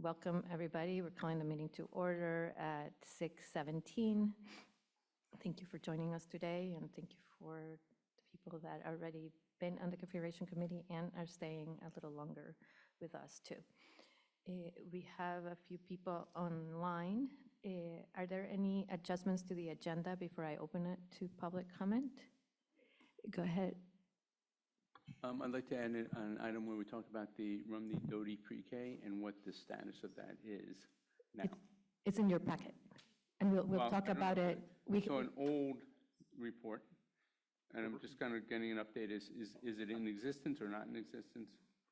Welcome, everybody. We're calling the meeting to order at 6:17. Thank you for joining us today, and thank you for the people that already been on the configuration committee and are staying a little longer with us too. We have a few people online. Are there any adjustments to the agenda before I open it to public comment? Go ahead. I'd like to add an item where we talk about the Rumney Doty pre-K and what the status of that is now. It's in your packet, and we'll talk about it. We saw an old report, and I'm just kind of getting an update. Is it in existence or not in existence?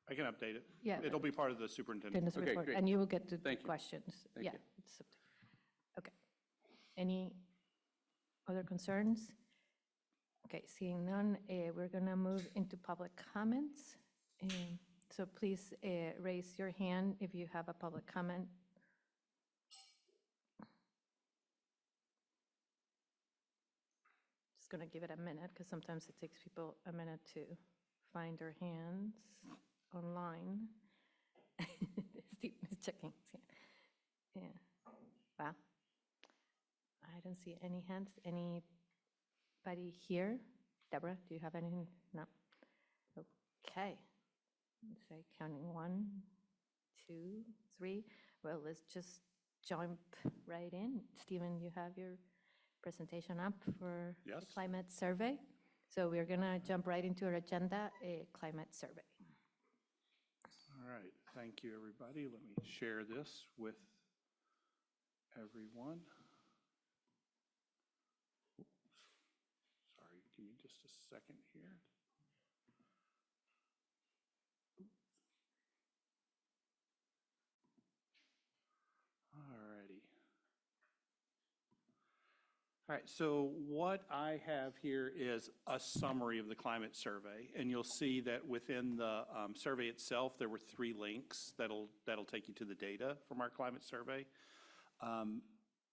I can update it. Yeah. It'll be part of the superintendent's Okay, report. great. And you will get to the Thank you. questions. Thank Yeah. you. Okay. Any other concerns? Okay, seeing none, we're going to move into public comments. So please raise your hand if you have a public comment. Just going to give it a minute because sometimes it takes people a minute to find their hands online. Steve is checking. Yeah. Wow. I don't see any hands. Anybody here? Deborah, do you have anything? No. Okay. Let's say counting 1, 2, 3. Well, let's just jump right in. Stephen, you have your presentation up for Yes. the climate survey. So we're going to jump right into our agenda, a climate survey. All right, thank you, everybody. Let me share this with everyone. Oops. Sorry, give me just a second here. All righty. All right, so what I have here is a summary of the climate survey, and you'll see that within the survey itself, there were 3 links that'll take you to the data from our climate survey.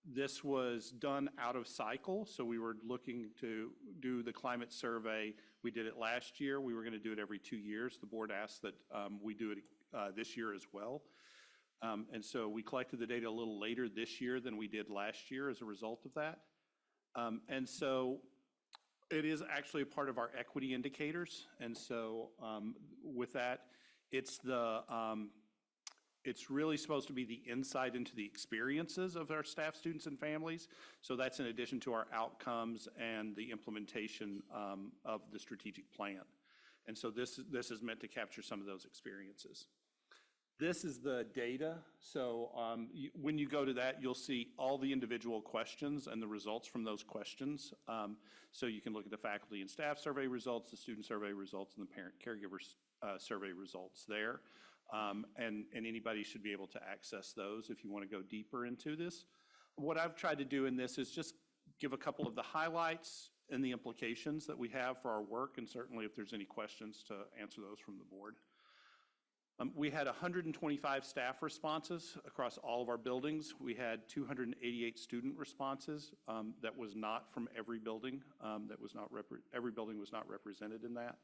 This was done out of cycle, so we were looking to do the climate survey. We did it last year. We were going to do it every 2 years. The board asked that we do it this year as well. And so we collected the data a little later this year than we did last year as a result of that. And so it is actually a part of our equity indicators. And so with that, it's really supposed to be the insight into the experiences of our staff, students, and families. So that's in addition to our outcomes and the implementation of the strategic plan. And so this is meant to capture some of those experiences. This is the data. So when you go to that, you'll see all the individual questions and the results from those questions. So you can look at the faculty and staff survey results, the student survey results, and the parent caregiver survey results there. And anybody should be able to access those if you want to go deeper into this. What I've tried to do in this is just give a couple of the highlights and the implications that we have for our work, and certainly if there's any questions to answer those from the board. We had 125 staff responses across all of our buildings. We had 288 student responses. That was not from every building. Every building was not represented in that.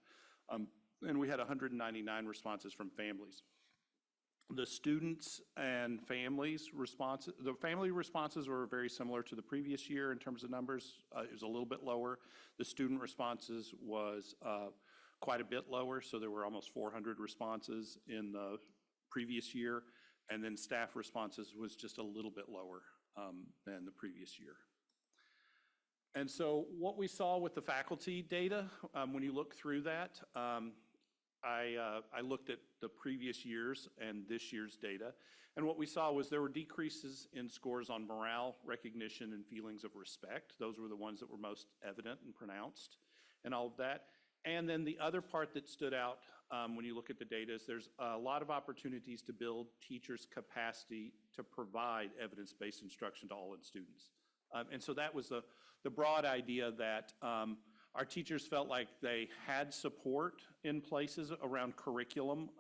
And we had 199 responses from families. The students and families responses, the family responses were very similar to the previous year in terms of numbers. It was a little bit lower. The student responses was quite a bit lower, so there were almost 400 responses in the previous year, and then staff responses was just a little bit lower than the previous year. And so what we saw with the faculty data, when you look through that, I looked at the previous years and this year's data, and what we saw was there were decreases in scores on morale, recognition, and feelings of respect. Those were the ones that were most evident and pronounced and all of that. And then the other part that stood out when you look at the data is there's a lot of opportunities to build teachers' capacity to provide evidence-based instruction to all students. And so that was the broad idea that our teachers felt like they had support in places around curriculum,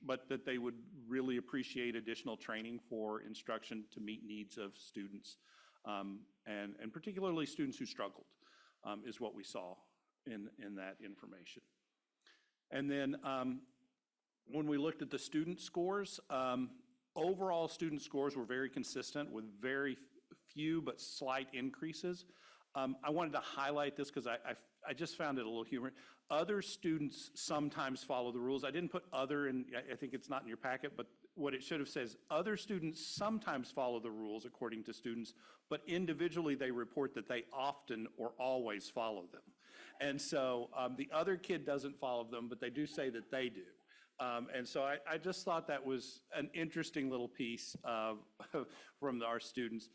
but that they would really appreciate additional training for instruction to meet needs of students, and particularly students who struggled, is what we saw. in that information. And then when we looked at the student scores, overall student scores were very consistent with very few but slight increases. I wanted to highlight this because I just found it a little humorous. Other students sometimes follow the rules. I didn't put other in, I think it's not in your packet, but what it should have says, other students sometimes follow the rules according to students, but individually they report that they often or always follow them. And so the other kid doesn't follow them, but they do say that they do. And so I just thought that was an interesting little piece from our students.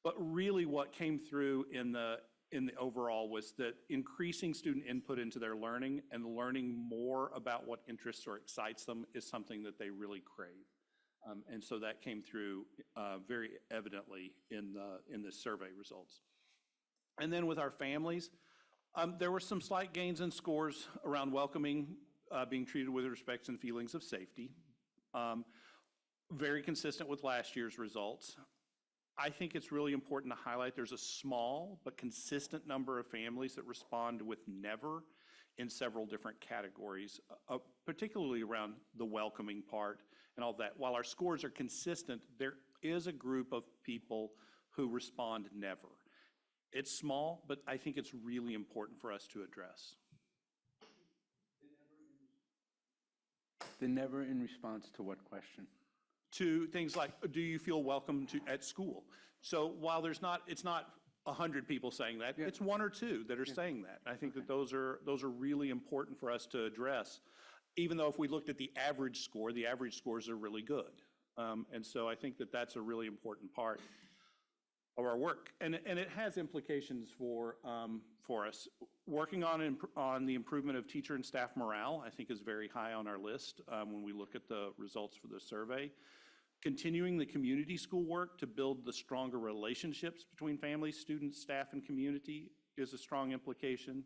But really what came through in the overall was that increasing student input into their learning and learning more about what interests or excites them is something that they really crave. And so that came through very evidently in the survey results. And then with our families, there were some slight gains in scores around welcoming, being treated with respect and feelings of safety. Very consistent with last year's results. I think it's really important to highlight there's a small but consistent number of families that respond with never in several different categories, particularly around the welcoming part and all that. While our scores are consistent, there is a group of people who respond never. It's small, but I think it's really important for us to address. The never in response to what question? To things like, do you feel welcome at school? So while it's not 100 people saying that, it's one or two that are saying that. I think that those are really important for us to address, even though if we looked at the average scores are really good. And so I think that that's a really important part of our work. And it has implications for us. Working on the improvement of teacher and staff morale, I think is very high on our list when we look at the results for the survey. Continuing the community school work to build the stronger relationships between families, students, staff, and community is a strong implication.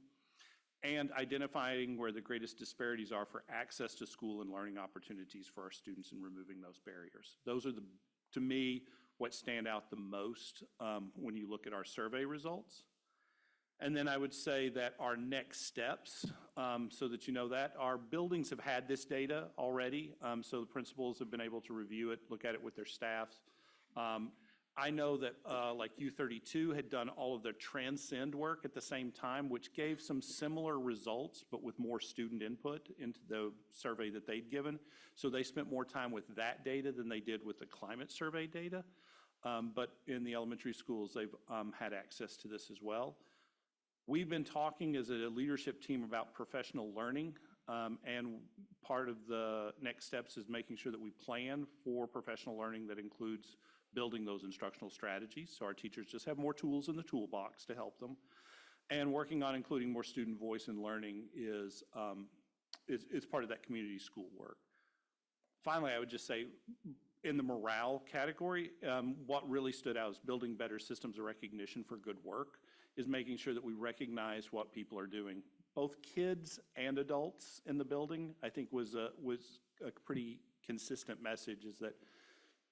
And identifying where the greatest disparities are for access to school and learning opportunities for our students and removing those barriers. Those are, to me, what stand out the most when you look at our survey results. And then I would say that our next steps, so that you know that, our buildings have had this data already, so the principals have been able to review it, look at it with their staffs. I know that like U32 had done all of their transcend work at the same time, which gave some similar results, but with more student input into the survey that they'd given. So they spent more time with that data than they did with the climate survey data. But in the elementary schools, they've had access to this as well. We've been talking as a leadership team about professional learning, and part of the next steps is making sure that we plan for professional learning that includes building those instructional strategies, so our teachers just have more tools in the toolbox to help them. And working on including more student voice in learning is part of that community school work. Finally, I would just say, in the morale category, what really stood out is building better systems of recognition for good work, is making sure that we recognize what people are doing. Both kids and adults in the building, I think was a pretty consistent message, is that,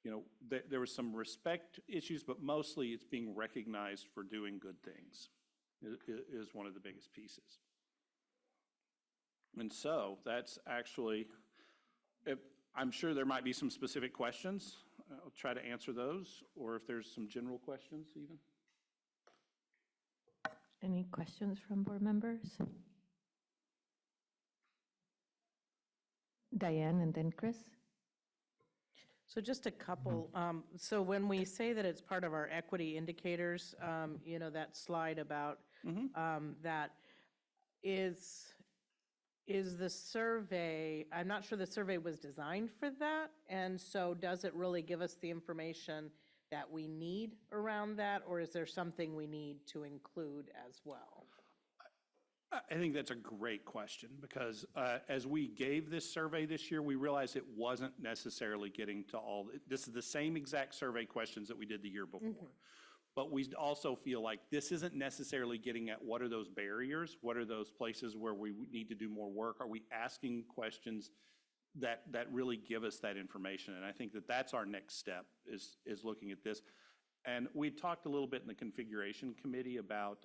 you know, there was some respect issues, but mostly it's being recognized for doing good things is one of the biggest pieces. And so that's actually, I'm sure there might be some specific questions. I'll try to answer those, or if there's some general questions even. Any questions from board members? Diane and then Chris. So just a couple. So when we say that it's part of our equity indicators, you know, that slide about that is the survey, I'm not sure the survey was designed for that. And so does it really give us the information that we need around that, or is there something we need to include as well? I think that's a great question, because as we gave this survey this year, we realized it wasn't necessarily getting to all, this is the same exact survey questions that we did the year before. But we also feel like this isn't necessarily getting at what are those barriers, what are those places where we need to do more work, are we asking questions that really give us that information? And I think that that's our next step, is looking at this. And we talked a little bit in the configuration committee about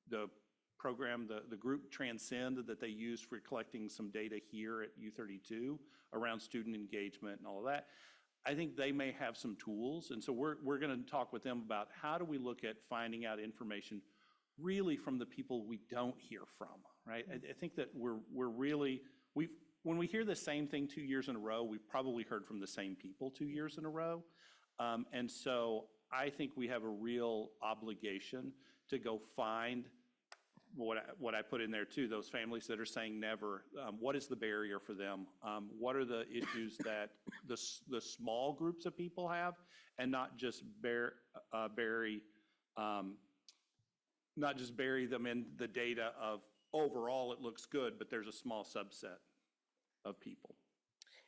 the program, the group Transcend that they use for collecting some data here at U32 around student engagement and all of that. I think they may have some tools, and so we're going to talk with them about how do we look at finding out information really from the people we don't hear from, right? I think that when we hear the same thing 2 years in a row, we've probably heard from the same people 2 years in a row. And so I think we have a real obligation to go find what I put in there too, those families that are saying never. What is the barrier for them? What are the issues that the small groups of people have, and not just bury them in the data of overall it looks good, but there's a small subset of people.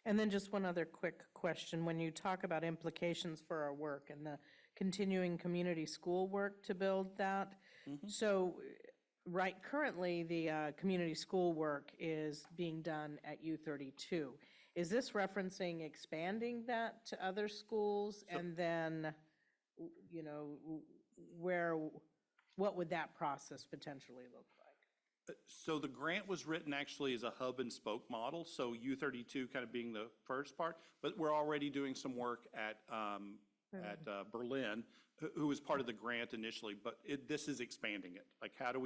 And then just one other quick question. When you talk about implications for our work and the continuing community school work to build that, so right, currently the community school work is being done at U32. Is this referencing expanding that to other schools? And then, you know, what would that process potentially look like? So the grant was written actually as a hub and spoke model, so U32 kind of being the first part, but we're already doing some work at Berlin, who was part of the grant initially, but this is expanding it. Like how do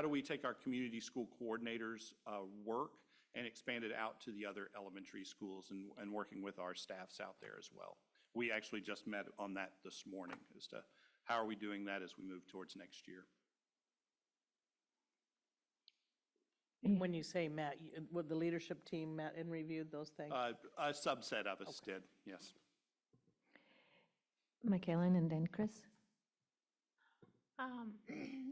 we take our community school coordinators' work and expand it out to the other elementary schools, and working with our staffs out there as well. We actually just met on that this morning as to how are we doing that as we move towards next year. When you say met, would the leadership team met and reviewed those things? A subset of us did, yes. Michaela and then Chris.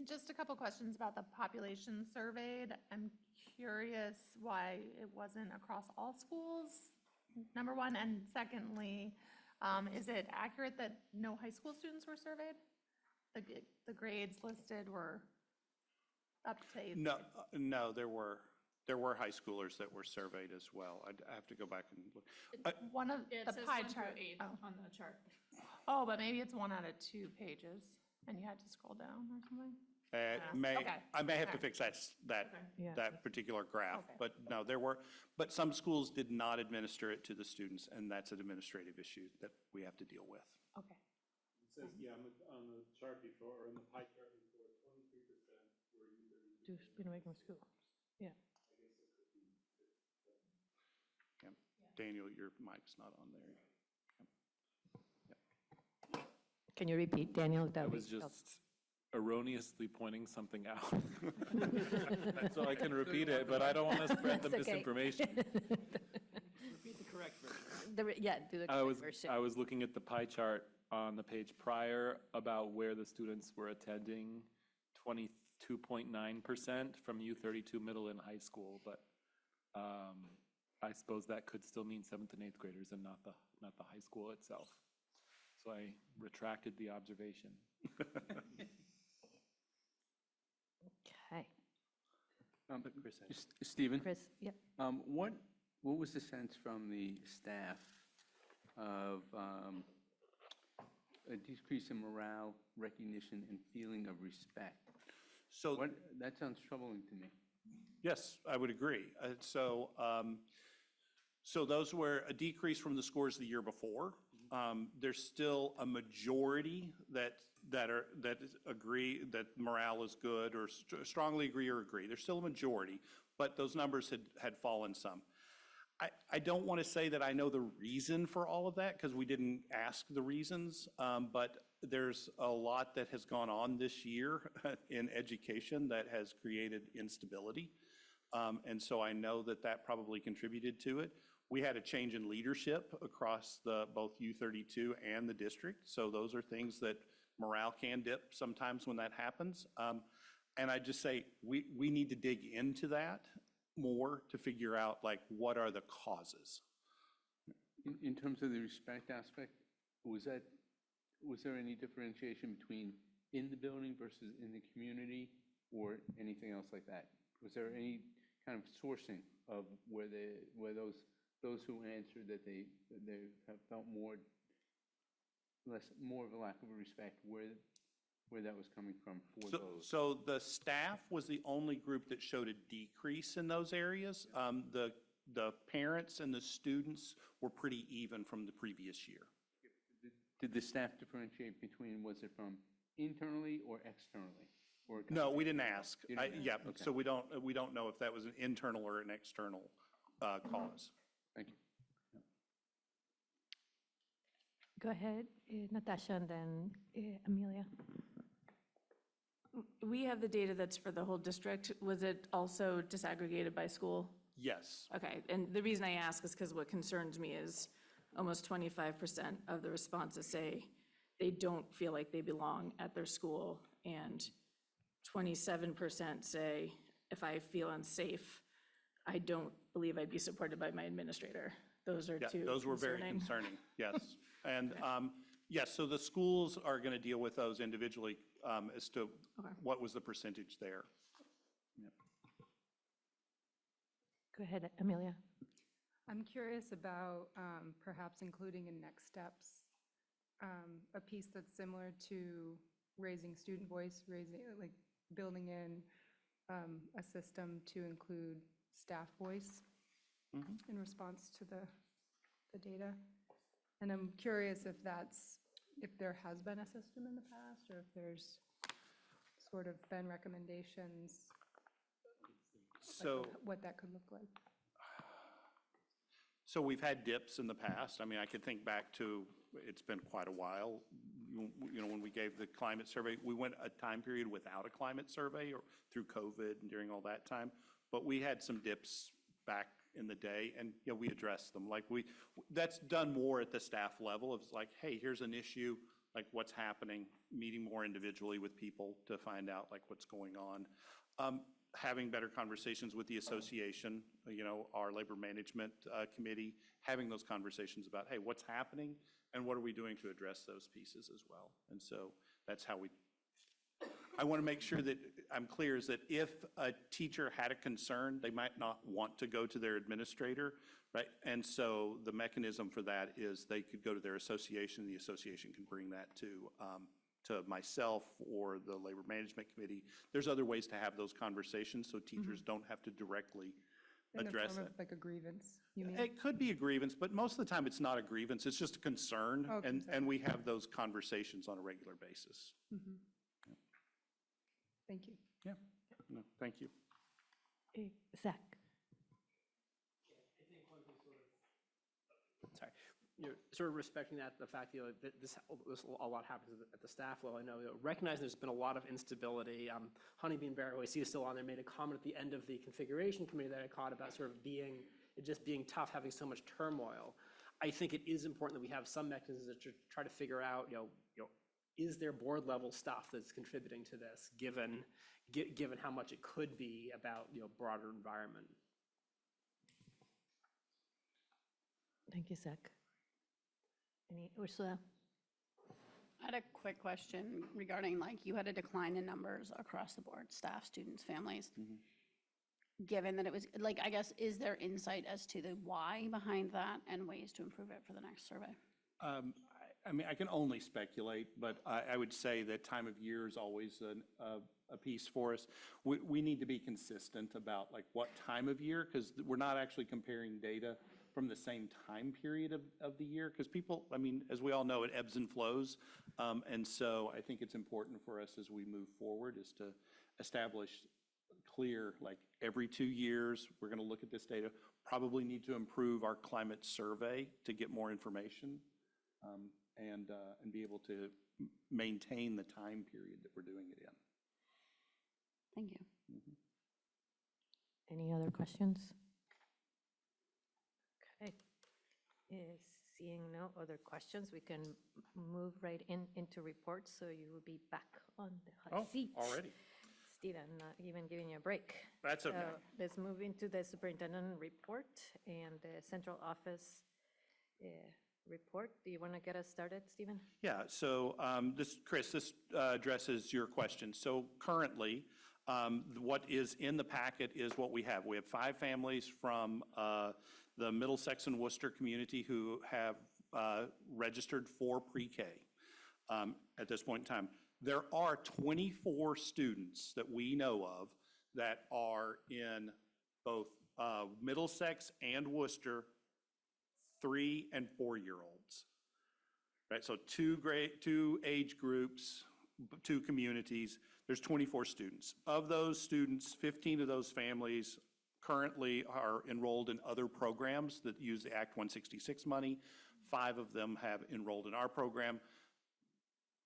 Just a couple questions about the population surveyed. I'm curious why it wasn't across all schools, number one, and secondly, is it accurate that no high school students were surveyed? The grades listed were up to 8th grade. No, there were high schoolers that were surveyed as well. I have to go back and look. One of It the says pie 1 chart. through 8 on the chart. Oh, but maybe it's 1 out of 2 pages, and you had to scroll down or something? I may have to fix that particular graph, Okay. but no, but some schools did not administer it to the students, and that's an administrative issue that we have to deal with. Okay. It says, yeah, on the chart before, or in the pie chart before, 23% were U32. Just been away from school. Yeah. Yeah. Daniel, your mic's not on there. Can you repeat, Daniel? I That was would help. just erroneously pointing something out. So I can repeat it, but I don't want to spread the That's okay. misinformation. Repeat the correct version. Yeah, do the I was, correct version. I was looking at the pie chart on the page prior about where the students were attending, 22.9% from U32 middle and high school, but I suppose that could still mean 7th and 8th graders and not the high school itself. So I retracted the observation. Okay. Stephen? Chris, yeah. What was the sense from the staff of a decrease in morale, recognition, and feeling of respect? So That sounds troubling to me. yes, I would agree. So those were a decrease from the scores the year before. There's still a majority that agree that morale is good, or strongly agree or agree. There's still a majority, but those numbers had fallen some. I don't want to say that I know the reason for all of that, because we didn't ask the reasons, but there's a lot that has gone on this year in education that has created instability. And so I know that probably contributed to it. We had a change in leadership across both U32 and the district. So those are things that morale can dip sometimes when that happens. And I just say, we need to dig into that more to figure out like what are the causes. In terms of the respect aspect, was there any differentiation between in the building versus in the community or anything else like that? Was there any kind of sourcing of where those who answered that they have felt more of a lack of respect, where where that was coming from for So, those. so the staff was the only group that showed a decrease in those areas. The parents and the students were pretty even from the previous year. Did the staff differentiate between, was it from internally or externally? Or No, we didn't ask. You didn't ask? Yeah, Okay. so we don't know if that was an internal or an external cause. Thank you. Go ahead, Natasha, and then Amelia. We have the data that's for the whole district. Was it also disaggregated by school? Yes. Okay, and the reason I ask is because what concerns me is almost 25% of the responses say they don't feel like they belong at their school, and 27% say, if I feel unsafe, I don't believe I'd be supported by my administrator. Those are Yeah, two those were very concerning. concerning, yes. And yes, so the schools are going to deal with those individually as to Okay. what was the percentage there. Go ahead, Amelia. I'm curious about perhaps including in next steps a piece that's similar to raising student voice, like building in a system to include staff voice in response to the data. And I'm curious if there has been a system in the past, or if there's sort of been recommendations, So. what that could look like. So we've had dips in the past. I mean, I could think back to, it's been quite a while, you know, when we gave the climate survey, we went a time period without a climate survey or through COVID and during all that time. But we had some dips back in the day and, you know, we addressed them. Like that's done more at the staff level. It's like, hey, here's an issue, like what's happening, meeting more individually with people to find out like what's going on. Having better conversations with the association, you know, our labor management committee, having those conversations about, hey, what's happening and what are we doing to address those pieces as well. And so that's how I want to make sure that I'm clear is that if a teacher had a concern, they might not want to go to their administrator, right? And so the mechanism for that is they could go to their association, the association can bring that to myself or the labor management committee. There's other ways to have those conversations so teachers don't have to directly In the address form it. of like a grievance, you mean? It could be a grievance, but most of the time it's not a grievance, it's just a concern. Oh, And concern. we have those conversations on a regular basis. Thank you. Yeah, no, thank you. Zach. Sorry, you're sort of respecting that, the fact, you know, that this a lot happens at the staff level. I know, recognizing there's been a lot of instability. Honeybee and Barrow, I see is still on there, made a comment at the end of the configuration committee that I caught about sort of it just being tough, having so much turmoil. I think it is important that we have some mechanisms to try to figure out, is there board level stuff that's contributing to this, given how much it could be about, broader environment. Thank you, Zach. Ursula? I had a quick question regarding, like, you had a decline in numbers across the board, staff, students, families. Given that it was, like, I guess, is there insight as to the why behind that and ways to improve it for the next survey? I mean, I can only speculate, but I would say that time of year is always a piece for us. We need to be consistent about like what time of year, because we're not actually comparing data from the same time period of the year, because people, I mean, as we all know, it ebbs and flows. And so I think it's important for us as we move forward is to establish clear, like every 2 years, we're going to look at this data, probably need to improve our climate survey to get more information. And be able to maintain the time period that we're doing it in. Thank you. Any other questions? Okay. Seeing no other questions, we can move right into reports, so you will be back on the hot seat. Already. Stephen, not even giving you a break. That's okay. So let's move into the superintendent report and the central office report. Do you want to get us started, Stephen? Yeah, so Chris, this addresses your question. So currently, what is in the packet is what we have. We have 5 families from the Middlesex and Worcester community who have registered for pre-K at this point in time. There are 24 students that we know of that are in both Middlesex and Worcester, 3 and 4-year-olds. Right, so two age groups, 2 communities, there's 24 students. Of those students, 15 of those families currently are enrolled in other programs that use the Act 166 money. 5 of them have enrolled in our program.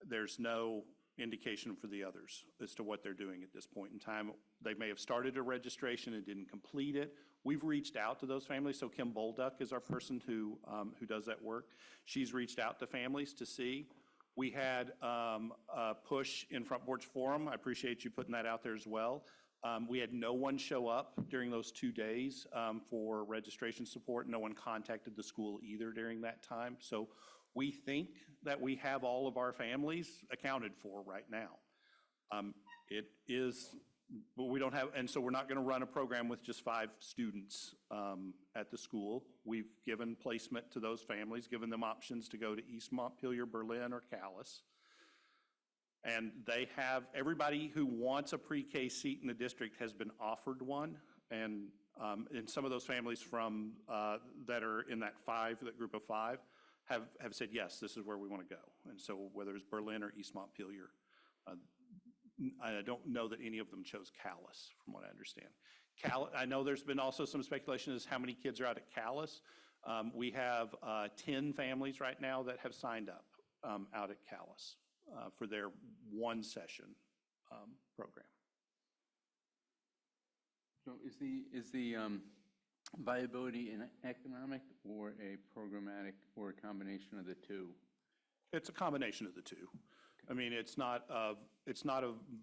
There's no indication for the others as to what they're doing at this point in time. They may have started a registration and didn't complete it. We've reached out to those families. So Kim Bolduck is our person who does that work. She's reached out to families to see. We had a push in Front Porch Forum. I appreciate you putting that out there as well. We had no one show up during those 2 days for registration support. No one contacted the school either during that time. So we think that we have all of our families accounted for right now. It is, but we don't have, and so we're not going to run a program with just 5 students at the school. We've given placement to those families, given them options to go to East Montpelier, Berlin, or Calais. And they have, everybody who wants a pre-K seat in the district has been offered one. And some of those families from, that are in that group of 5, have said, yes, this is where we want to go. And so whether it's Berlin or East Montpelier, I don't know that any of them chose Calais, from what I understand. I know there's been also some speculation as how many kids are out at Calais. We have 10 families right now that have signed up out at Calais for their 1 session program. So is the viability an economic or a programmatic or a combination of the two? It's a combination of the two. I mean, it's not a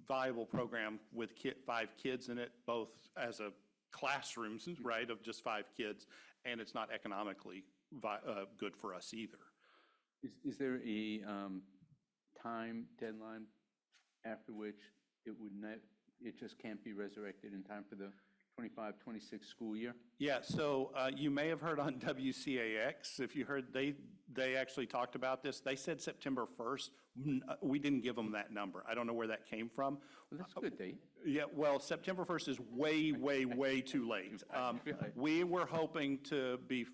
viable program with 5 kids in it, both as a classroom, right, of just 5 kids, and it's not economically good for us either. Is there a time deadline after which it just can't be resurrected in time for the 25-26 school year? Yeah, so you may have heard on WCAX, if you heard, they actually talked about this. They said September 1st. We didn't give them that number. I don't know where that came from. Well, that's a good date. Yeah, well, September 1st is way, way, way too late. We were hoping to be,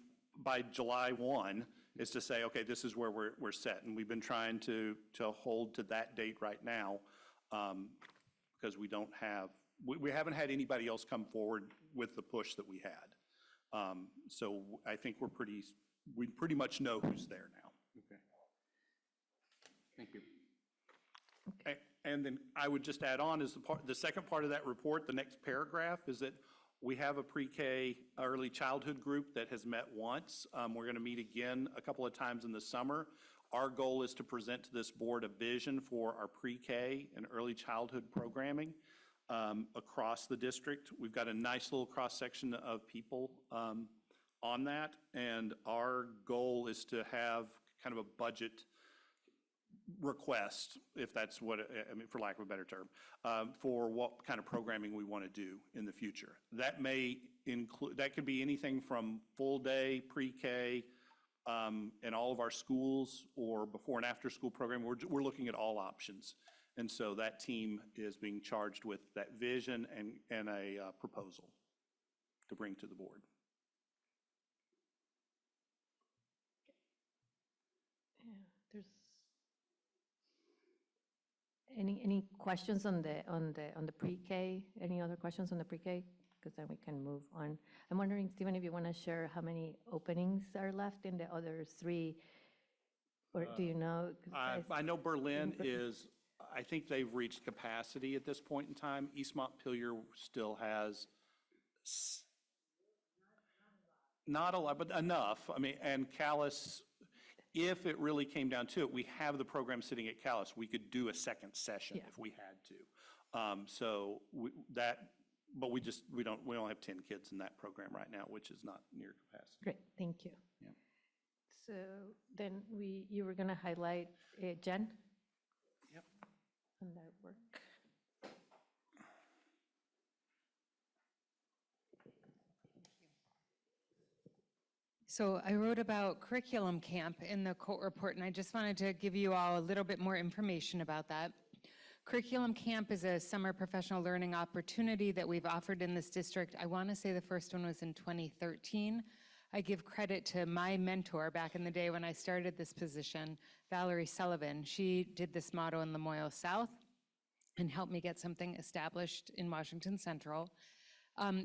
by July 1, is to say, okay, this is where we're set. And we've been trying to hold to that date right now because we don't have, we haven't had anybody else come forward with the push that we had. So I think we pretty much know who's there now. Okay. Thank you. Okay. And then I would just add on is the second part of that report, the next paragraph, is that we have a pre-K early childhood group that has met once. We're going to meet again a couple of times in the summer. Our goal is to present to this board a vision for our pre-K and early childhood programming across the district. We've got a nice little cross-section of people on that, and our goal is to have kind of a budget request, if that's what, I mean, for lack of a better term, for what kind of programming we want to do in the future. That may include, that could be anything from full day pre-K in all of our schools or before and after school program. We're looking at all options. And so that team is being charged with that vision and a proposal to bring to the board. Yeah, there's any questions on the pre-K? Any other questions on the pre-K? Because then we can move on. I'm wondering, Stephen, if you want to share how many openings are left in the other 3, or do you know? 'Cause I know Berlin is, I think they've reached capacity at this point in time. East Montpelier still has not a lot, but enough. I mean, and Calais, if it really came down to it, we have the program sitting at Calais. We could do a second session if we had to. So but we don't have 10 kids in that program right now, which is not near capacity. Great, thank you. Yeah. So then you were going to highlight Jen? Yep. On that work. So I wrote about curriculum camp in the court report, and I just wanted to give you all a little bit more information about that. Curriculum Camp is a summer professional learning opportunity that we've offered in this district. I want to say the first one was in 2013. I give credit to my mentor back in the day when I started this position, Valerie Sullivan. She did this model in Lamoille South and helped me get something established in Washington Central.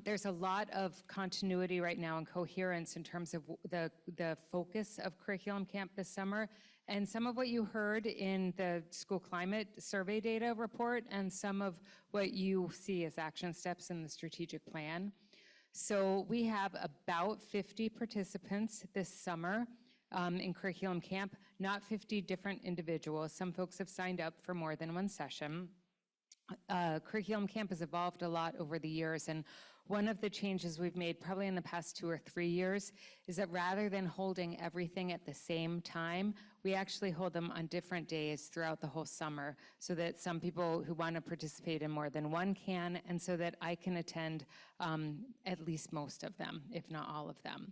There's a lot of continuity right now and coherence in terms of the focus of Curriculum Camp this summer, and some of what you heard in the school climate survey data report and some of what you see as action steps in the strategic plan. So we have about 50 participants this summer in Curriculum Camp, not 50 different individuals. Some folks have signed up for more than one session. Curriculum Camp has evolved a lot over the years, and one of the changes we've made probably in the past 2 or 3 years is that rather than holding everything at the same time, we actually hold them on different days throughout the whole summer so that some people who want to participate in more than one can, and so that I can attend at least most of them, if not all of them.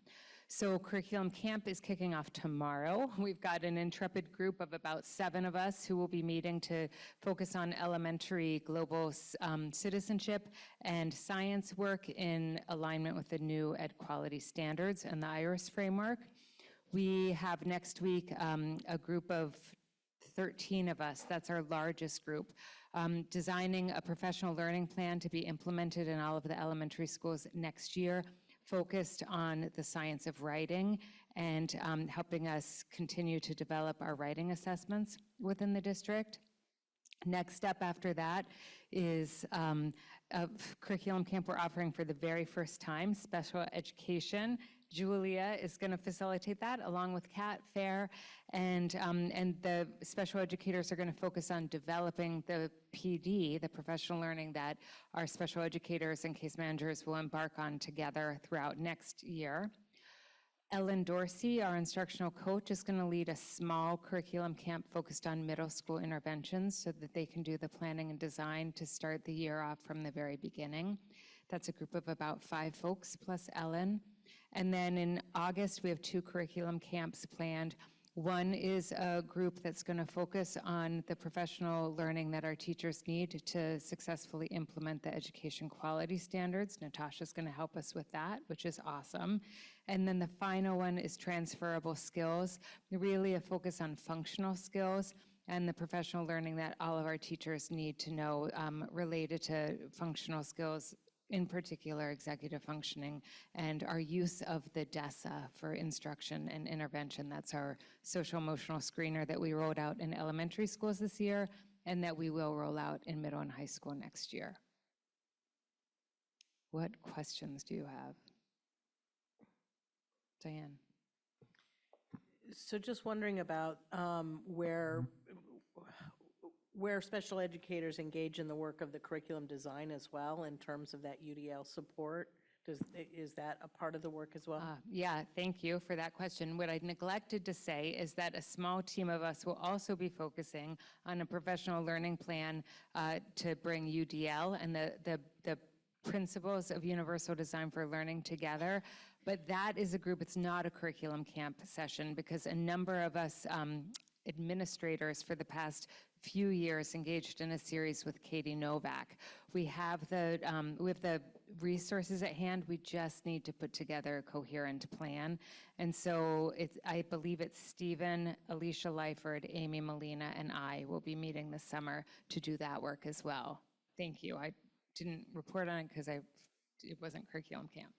So Curriculum Camp is kicking off tomorrow. We've got an intrepid group of about 7 of us who will be meeting to focus on elementary global citizenship and science work in alignment with the new Ed Quality Standards and the IRIS framework. We have next week a group of 13 of us, that's our largest group, designing a professional learning plan to be implemented in all of the elementary schools next year, focused on the science of writing and helping us continue to develop our writing assessments within the district. Next step after that is a Curriculum Camp we're offering for the very first time, special education. Julia is going to facilitate that along with Kat Fair, and the special educators are going to focus on developing the PD, the professional learning that our special educators and case managers will embark on together throughout next year. Ellen Dorsey, our instructional coach, is going to lead a small Curriculum Camp focused on middle school interventions so that they can do the planning and design to start the year off from the very beginning. That's a group of about 5 folks plus Ellen. And then in August, we have 2 Curriculum Camps planned. One is a group that's going to focus on the professional learning that our teachers need to successfully implement the education quality standards. Natasha's going to help us with that, which is awesome. And then the final one is transferable skills, really a focus on functional skills and the professional learning that all of our teachers need to know related to functional skills, in particular executive functioning, and our use of the DESA for instruction and intervention. That's our social emotional screener that we rolled out in elementary schools this year and that we will roll out in middle and high school next year. What questions do you have? Diane? So just wondering about where special educators engage in the work of the curriculum design as well in terms of that UDL support. Is that a part of the work as well? Yeah, thank you for that question. What I neglected to say is that a small team of us will also be focusing on a professional learning plan to bring UDL and the principles of universal design for learning together. But that is a group, it's not a Curriculum Camp session because a number of us administrators for the past few years engaged in a series with Katie Novak. We have the resources at hand. We just need to put together a coherent plan. And so I believe it's Stephen, Alicia Lyford, Amy Molina, and I will be meeting this summer to do that work as well. Thank you. I didn't report on it because it wasn't Curriculum Camp.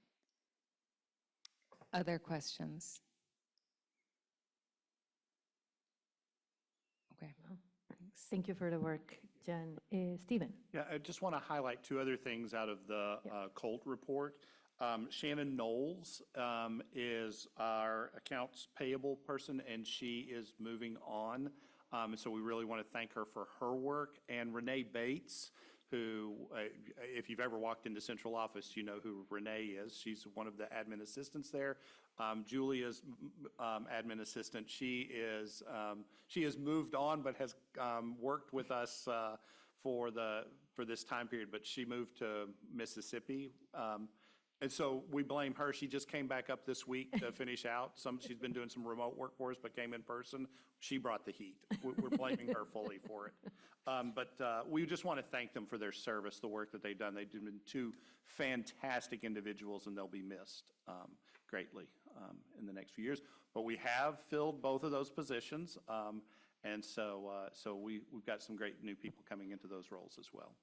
Other questions? Okay. Thanks. Thank you for the work, Jen. Stephen? Yeah, I just want to highlight 2 other things out of the COLT report. Shannon Knowles is our accounts payable person, and she is moving on. So we really want to thank her for her work. And Renee Bates, who, if you've ever walked into central office, you know who Renee is. She's one of the admin assistants there. Julia's admin assistant, she has moved on, but has worked with us for this time period. But she moved to Mississippi And so we blame her. She just came back up this week to finish out. She's been doing some remote work for us, but came in person. She brought the heat. We're blaming her fully for it. But we just want to thank them for their service, the work that they've done. They've been two fantastic individuals, and they'll be missed greatly in the next few years. But we have filled both of those positions, and so we've got some great new people coming into those roles as well.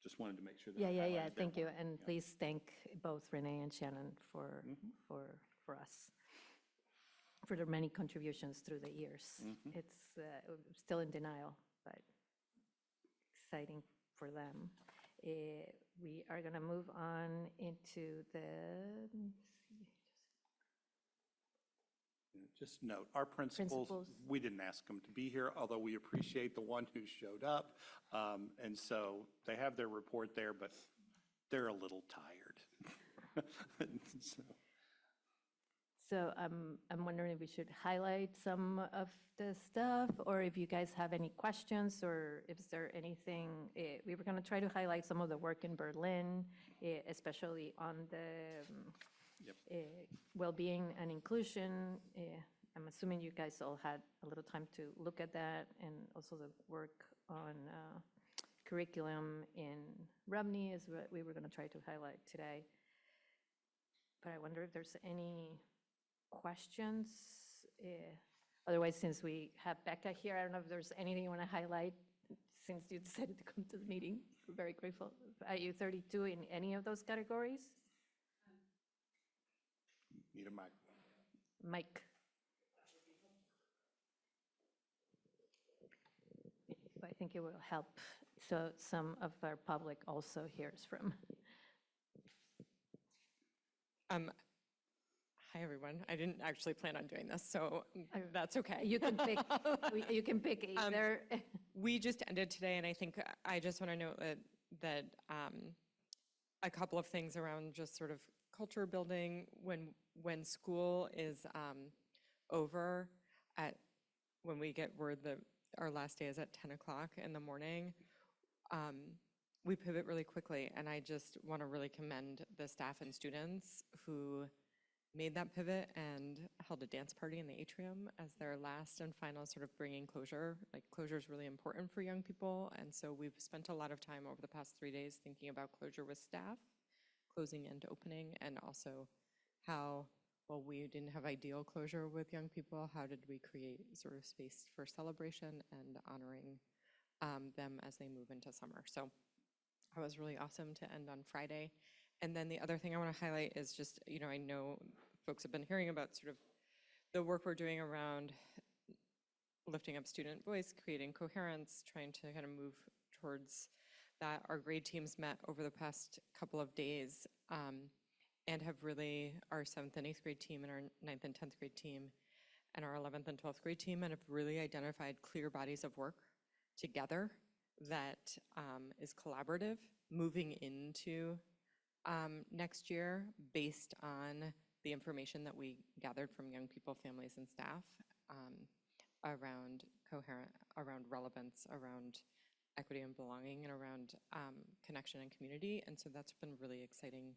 Just wanted to make sure that. Yeah. Thank you. And please thank both Renee and Shannon for us, for their many contributions through the years. It's still in denial, but exciting for them. We are going to move on into the, let me see. Just note, our principals, we didn't ask them to be here, although we appreciate the one who showed up. And so they have their report there, but they're a little tired. So I'm wondering if we should highlight some of the stuff, or if you guys have any questions, or if there anything. We were going to try to highlight some of the work in Berlin, especially on the well-being and inclusion. I'm assuming you guys all had a little time to look at that, and also the work on curriculum in Rumney is what we were going to try to highlight today. But I wonder if there's any questions. Otherwise, since we have Becca here, I don't know if there's anything you want to highlight since you decided to come to the meeting. We're very grateful. Are you 32 in any of those categories? Need a mic. Mike. I think it will help. So some of our public also hears from. Hi, everyone. I didn't actually plan on doing this, so that's okay. You can pick. You can pick either. We just ended today, and I think I just want to note that a couple of things around just sort of culture building when school is over when we get word that our last day is at 10 o'clock in the morning, we pivot really quickly. And I just want to really commend the staff and students who made that pivot and held a dance party in the atrium as their last and final sort of bringing closure. Like, closure is really important for young people. And so we've spent a lot of time over the past 3 days thinking about closure with staff, closing and opening, and also how, well, we didn't have ideal closure with young people. How did we create sort of space for celebration and honoring them as they move into summer? So that was really awesome to end on Friday. And then the other thing I want to highlight is just, I know folks have been hearing about sort of the work we're doing around lifting up student voice, creating coherence, trying to kind of move towards that. Our grade teams met over the past couple of days and have really, our 7th and 8th grade team and our 9th and 10th grade team and our 11th and 12th grade team, and have really identified clear bodies of work together that is collaborative moving into next year based on the information that we gathered from young people, families, and staff around relevance, around equity and belonging, and around connection and community. And so that's been really exciting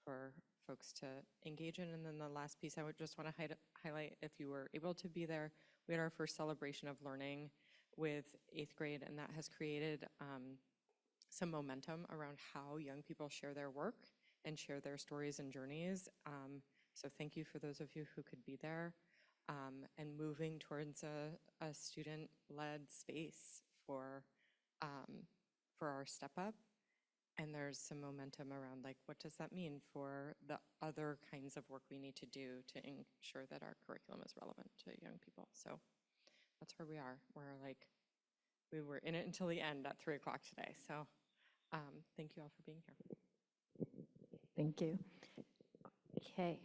for folks to engage in. And then the last piece I would just want to highlight, if you were able to be there, we had our first celebration of learning with 8th grade, and that has created some momentum around how young people share their work and share their stories and journeys. So thank you for those of you who could be there, and moving towards a student-led space for our Step Up. And there's some momentum around, like, what does that mean for the other kinds of work we need to do to ensure that our curriculum is relevant to young people. So that's where we are. We were in it until the end at 3 o'clock today. So thank you all for being here. Thank you. Okay,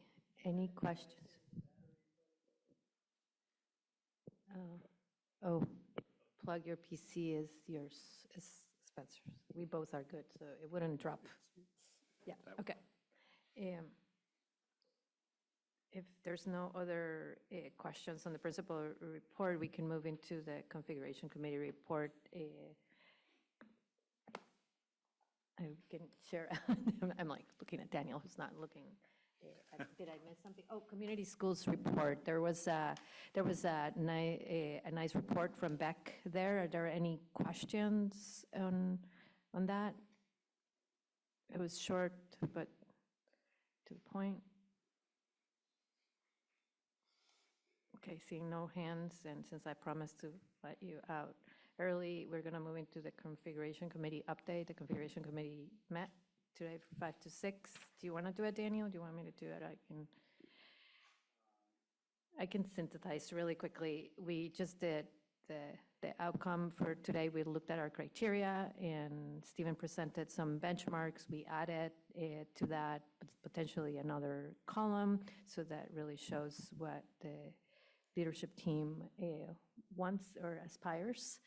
any questions? Oh, plug your PC is yours, is Spencer's. We both are good, so it wouldn't drop. Yeah, okay. If there's no other questions on the principal report, we can move into the configuration committee report. I can share, I'm like looking at Daniel, who's not looking. Did I miss something? Oh, Community Schools Report. There was a nice report from Beck there. Are there any questions on that? It was short, but to the point. Okay, seeing no hands, and since I promised to let you out early, we're going to move into the Configuration Committee update. The Configuration Committee met today from 5 to 6. Do you want to do it, Daniel? Do you want me to do it? I can synthesize really quickly. We just did the outcome for today. We looked at our criteria, and Stephen presented some benchmarks. We added to that potentially another column, so that really shows what the leadership team wants or aspires.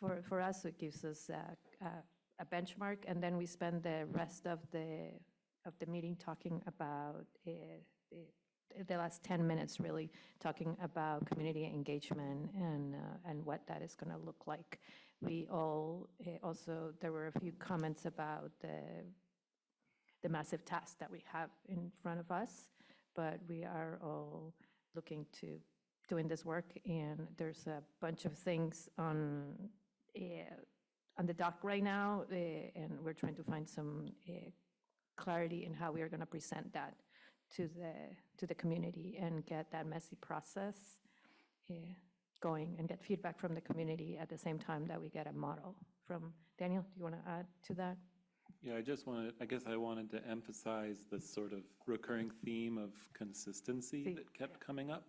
For us, it gives us a benchmark, and then we spend the rest of the meeting talking about the last 10 minutes really talking about community engagement and what that is going to look like. We all also, there were a few comments about the massive task that we have in front of us, but we are all looking to doing this work, and there's a bunch of things on the dock right now, and we're trying to find some clarity in how we are going to present that to the community and get that messy process going and get feedback from the community at the same time that we get a model from Daniel. Do you want to add to that? Yeah, I guess I wanted to emphasize the sort of recurring theme of consistency that kept coming up.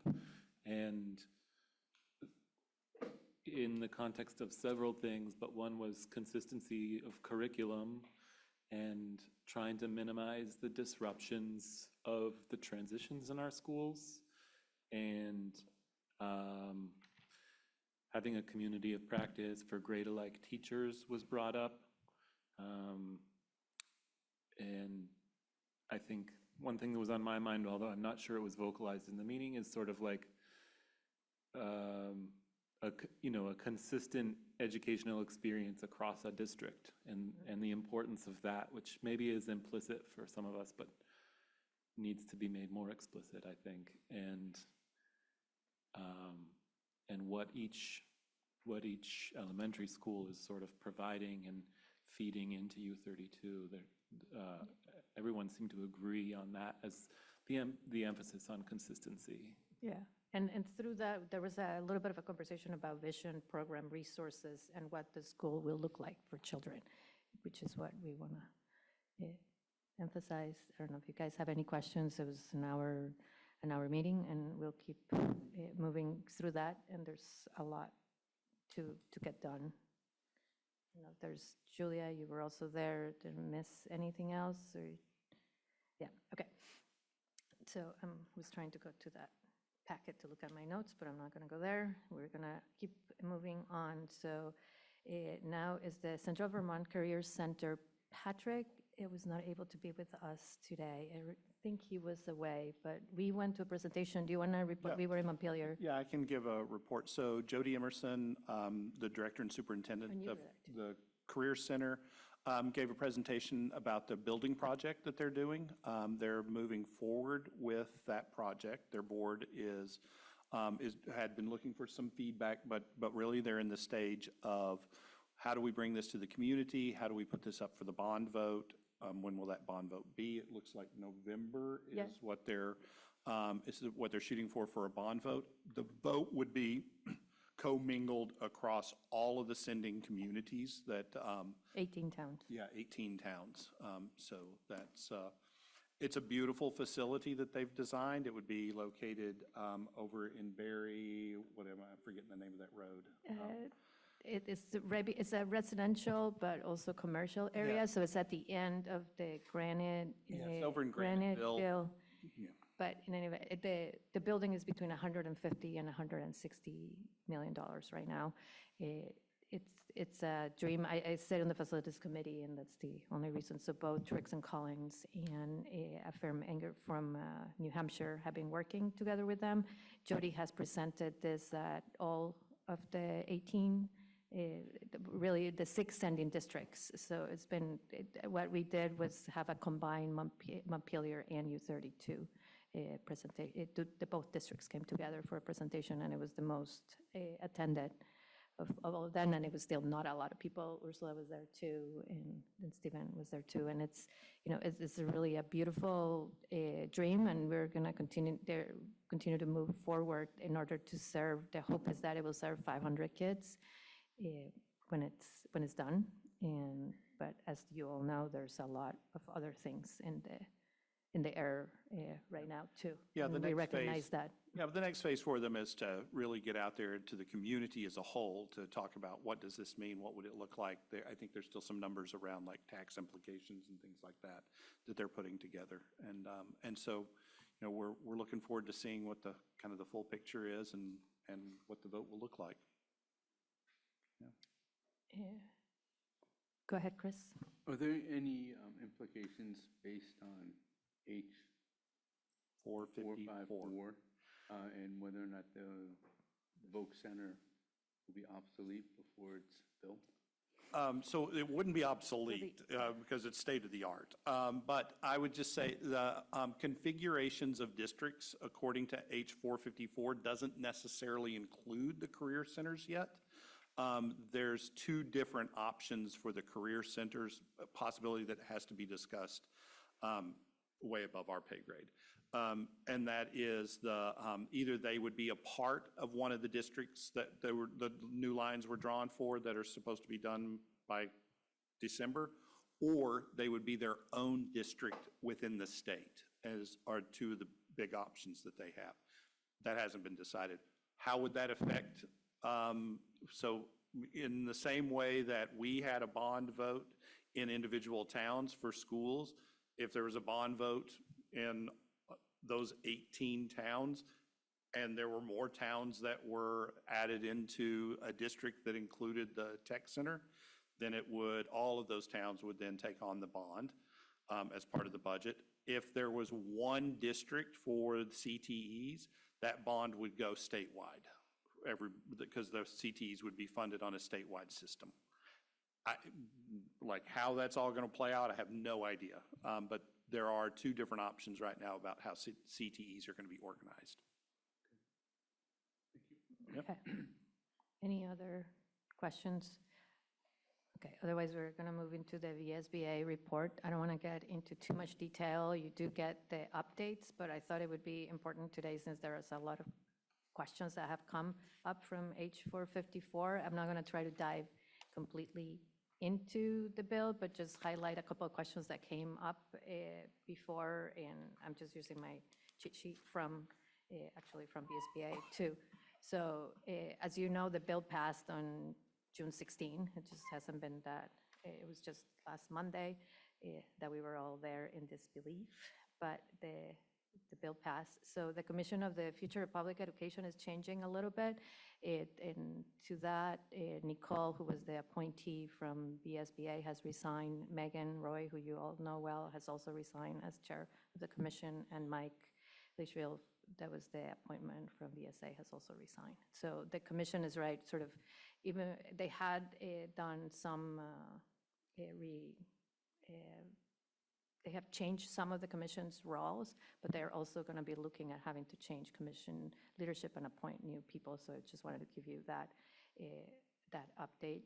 And in the context of several things, but one was consistency of curriculum and trying to minimize the disruptions of the transitions in our schools, and having a community of practice for grade-alike teachers was brought up. And I think one thing that was on my mind, although I'm not sure it was vocalized in the meeting, is sort of like a consistent educational experience across a district, and the importance of that, which maybe is implicit for some of us, but needs to be made more explicit, I think, and what each elementary school is sort of providing and feeding into U32. Everyone seemed to agree on that as the emphasis on consistency. Yeah. And through that, there was a little bit of a conversation about vision, program, resources, and what the school will look like for children, which is what we want to emphasize. I don't know if you guys have any questions. It was an hour meeting, and we'll keep moving through that, and there's a lot to get done. You know, there's Julia, you were also there. Didn't miss anything else? Or yeah, okay. So I was trying to go to that packet to look at my notes, but I'm not going to go there. We're going to keep moving on. So now is the Central Vermont Career Center. Patrick, it was not able to be with us today. I think he was away, but we went to a presentation. Do you want to report? Yeah. We were in Montpelier. Yeah, I can give a report. So Jody Emerson, the director and superintendent of the Career Center, gave a presentation about the building project that they're doing. They're moving forward with that project. Their board had been looking for some feedback, but really they're in the stage of how do we bring this to the community? How do we put this up for the bond vote? When will that bond vote be? It looks like November is what they're shooting for a bond vote. The vote would be commingled across all of the sending communities that 18 towns. Yeah, 18 towns. So it's a beautiful facility that they've designed. It would be located over in Barry, whatever, I'm forgetting the name of that road. It's a residential, but also commercial area. Yeah. So it's at the end of the Granite. It's over in Graniteville. Yeah. But in any event, the building is between $150 and $160 million right now. It's a dream. I sit on the facilities committee, and that's the only reason. So both Trix and Collins and a firm from New Hampshire have been working together with them. Jody has presented this at all of the 18 really the 6 sending districts. So it's been, what we did was have a combined Montpelier and U32 presentation. Both districts came together for a presentation, and it was the most attended of all of them, and it was still not a lot of people. Ursula was there too, and Stephen was there too, and it's, it's really a beautiful dream, and we're gonna continue to move forward in order to serve. The hope is that it will serve 500 kids when it's done, but as you all know, there's a lot of other things in the air right now too. Yeah, and we recognize that. Yeah, but the next phase for them is to really get out there to the community as a whole to talk about what does this mean, what would it look like. I think there's still some numbers around like tax implications and things like that they're putting together. And so, we're looking forward to seeing what the kind of the full picture is and what the vote will look like. Yeah. Go ahead, Chris. Are there any implications based on H 454 and whether or not the Voc Center will be obsolete before it's built? So it wouldn't be obsolete because it's state of the art. But I would just say the configurations of districts according to H 454 doesn't necessarily include the career centers yet. There's 2 different options for the career centers, a possibility that has to be discussed way above our pay grade. And that is either they would be a part of one of the districts that the new lines were drawn for that are supposed to be done by December, or they would be their own district within the state, as are 2 of the big options that they have. That hasn't been decided. How would that affect? So in the same way that we had a bond vote in individual towns for schools, if there was a bond vote in those 18 towns, and there were more towns that were added into a district that included the tech center, then all of those towns would then take on the bond as part of the budget. If there was one district for the CTEs, that bond would go statewide, because the CTEs would be funded on a statewide system. Like how that's all going to play out, I have no idea. But there are 2 different options right now about how CTEs are going to be organized. Yep. Okay. Any other questions? Okay, otherwise we're going to move into the VSBA report. I don't want to get into too much detail. You do get the updates, but I thought it would be important today since there is a lot of questions that have come up from H454. I'm not going to try to dive completely into the bill, but just highlight a couple of questions that came up before, and I'm just using my cheat sheet actually from BSBA too. So as you know, the bill passed on June 16. It just hasn't been that, it was just last Monday that we were all there in disbelief, but the bill passed. So the Commission of the Future of Public Education is changing a little bit. And to that, Nicole, who was the appointee from BSBA, has resigned. Megan Roy, who you all know well, has also resigned as chair of the commission. And Mike Litchfield, that was the appointment from BSA, has also resigned. So the commission is right, sort of, even they had done some they have changed some of the commission's roles, but they're also going to be looking at having to change commission leadership and appoint new people. So I just wanted to give you that update.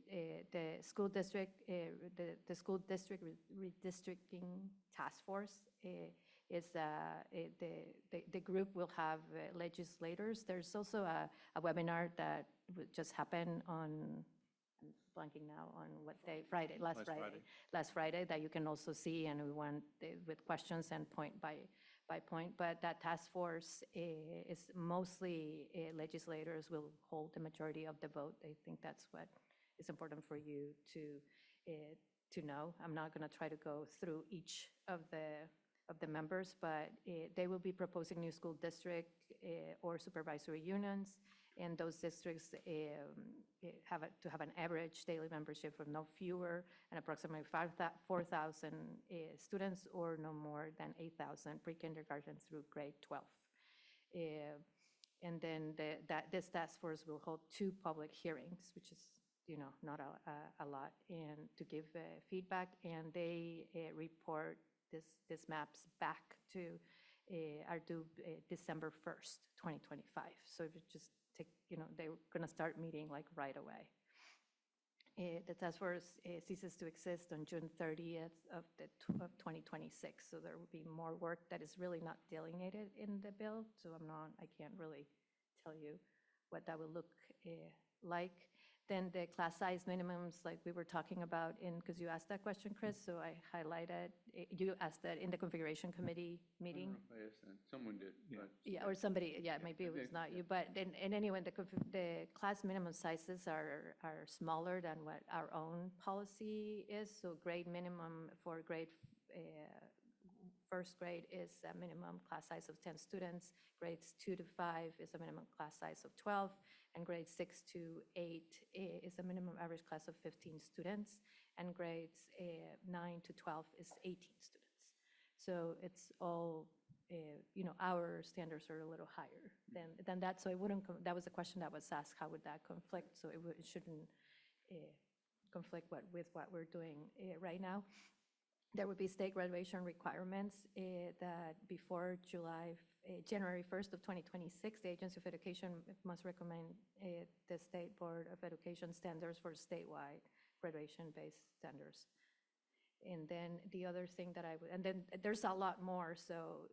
The school district, the school district redistricting task force is the group will have legislators. There's also a webinar that just happened on, I'm blanking now on what day, last Friday, that you can also see, and we went with questions and point by point. But that task force is mostly legislators will hold the majority of the vote. I think that's what is important for you to know. I'm not going to try to go through each of the members, but they will be proposing new school district or supervisory unions, and those districts have an average daily membership of no fewer and approximately 4,000 students, or no more than 8,000 pre-kindergarten through grade 12. And then this task force will hold 2 public hearings, which is not a lot, and to give feedback, and they report this maps back to are due December 1st, 2025. So if you just take, they're going to start meeting like right away. The task force ceases to exist on June 30th of 2026. So there will be more work that is really not delineated in the bill. So I can't really tell you what that will look like. Then the class size minimums, like we were talking about because you asked that question, Chris, so I highlighted, you asked that in the configuration committee I meeting. don't know if I asked that. Someone did, but. Yeah, or somebody, yeah, maybe it was not you, but and anyway, the class minimum sizes are smaller than what our own policy is. So grade minimum for first grade is a minimum class size of 10 students. Grades 2 to 5 is a minimum class size of 12, and grades 6 to 8 is a minimum average class of 15 students, and grades 9 to 12 is 18 students. So it's all, our standards are a little higher than that. So it wouldn't, that was a question that was asked, how would that conflict? So it shouldn't conflict with what we're doing right now. There would be state graduation requirements that before January 1st of 2026, the Agency of Education must recommend the State Board of Education standards for statewide graduation-based standards. And then the other thing that and then there's a lot more. So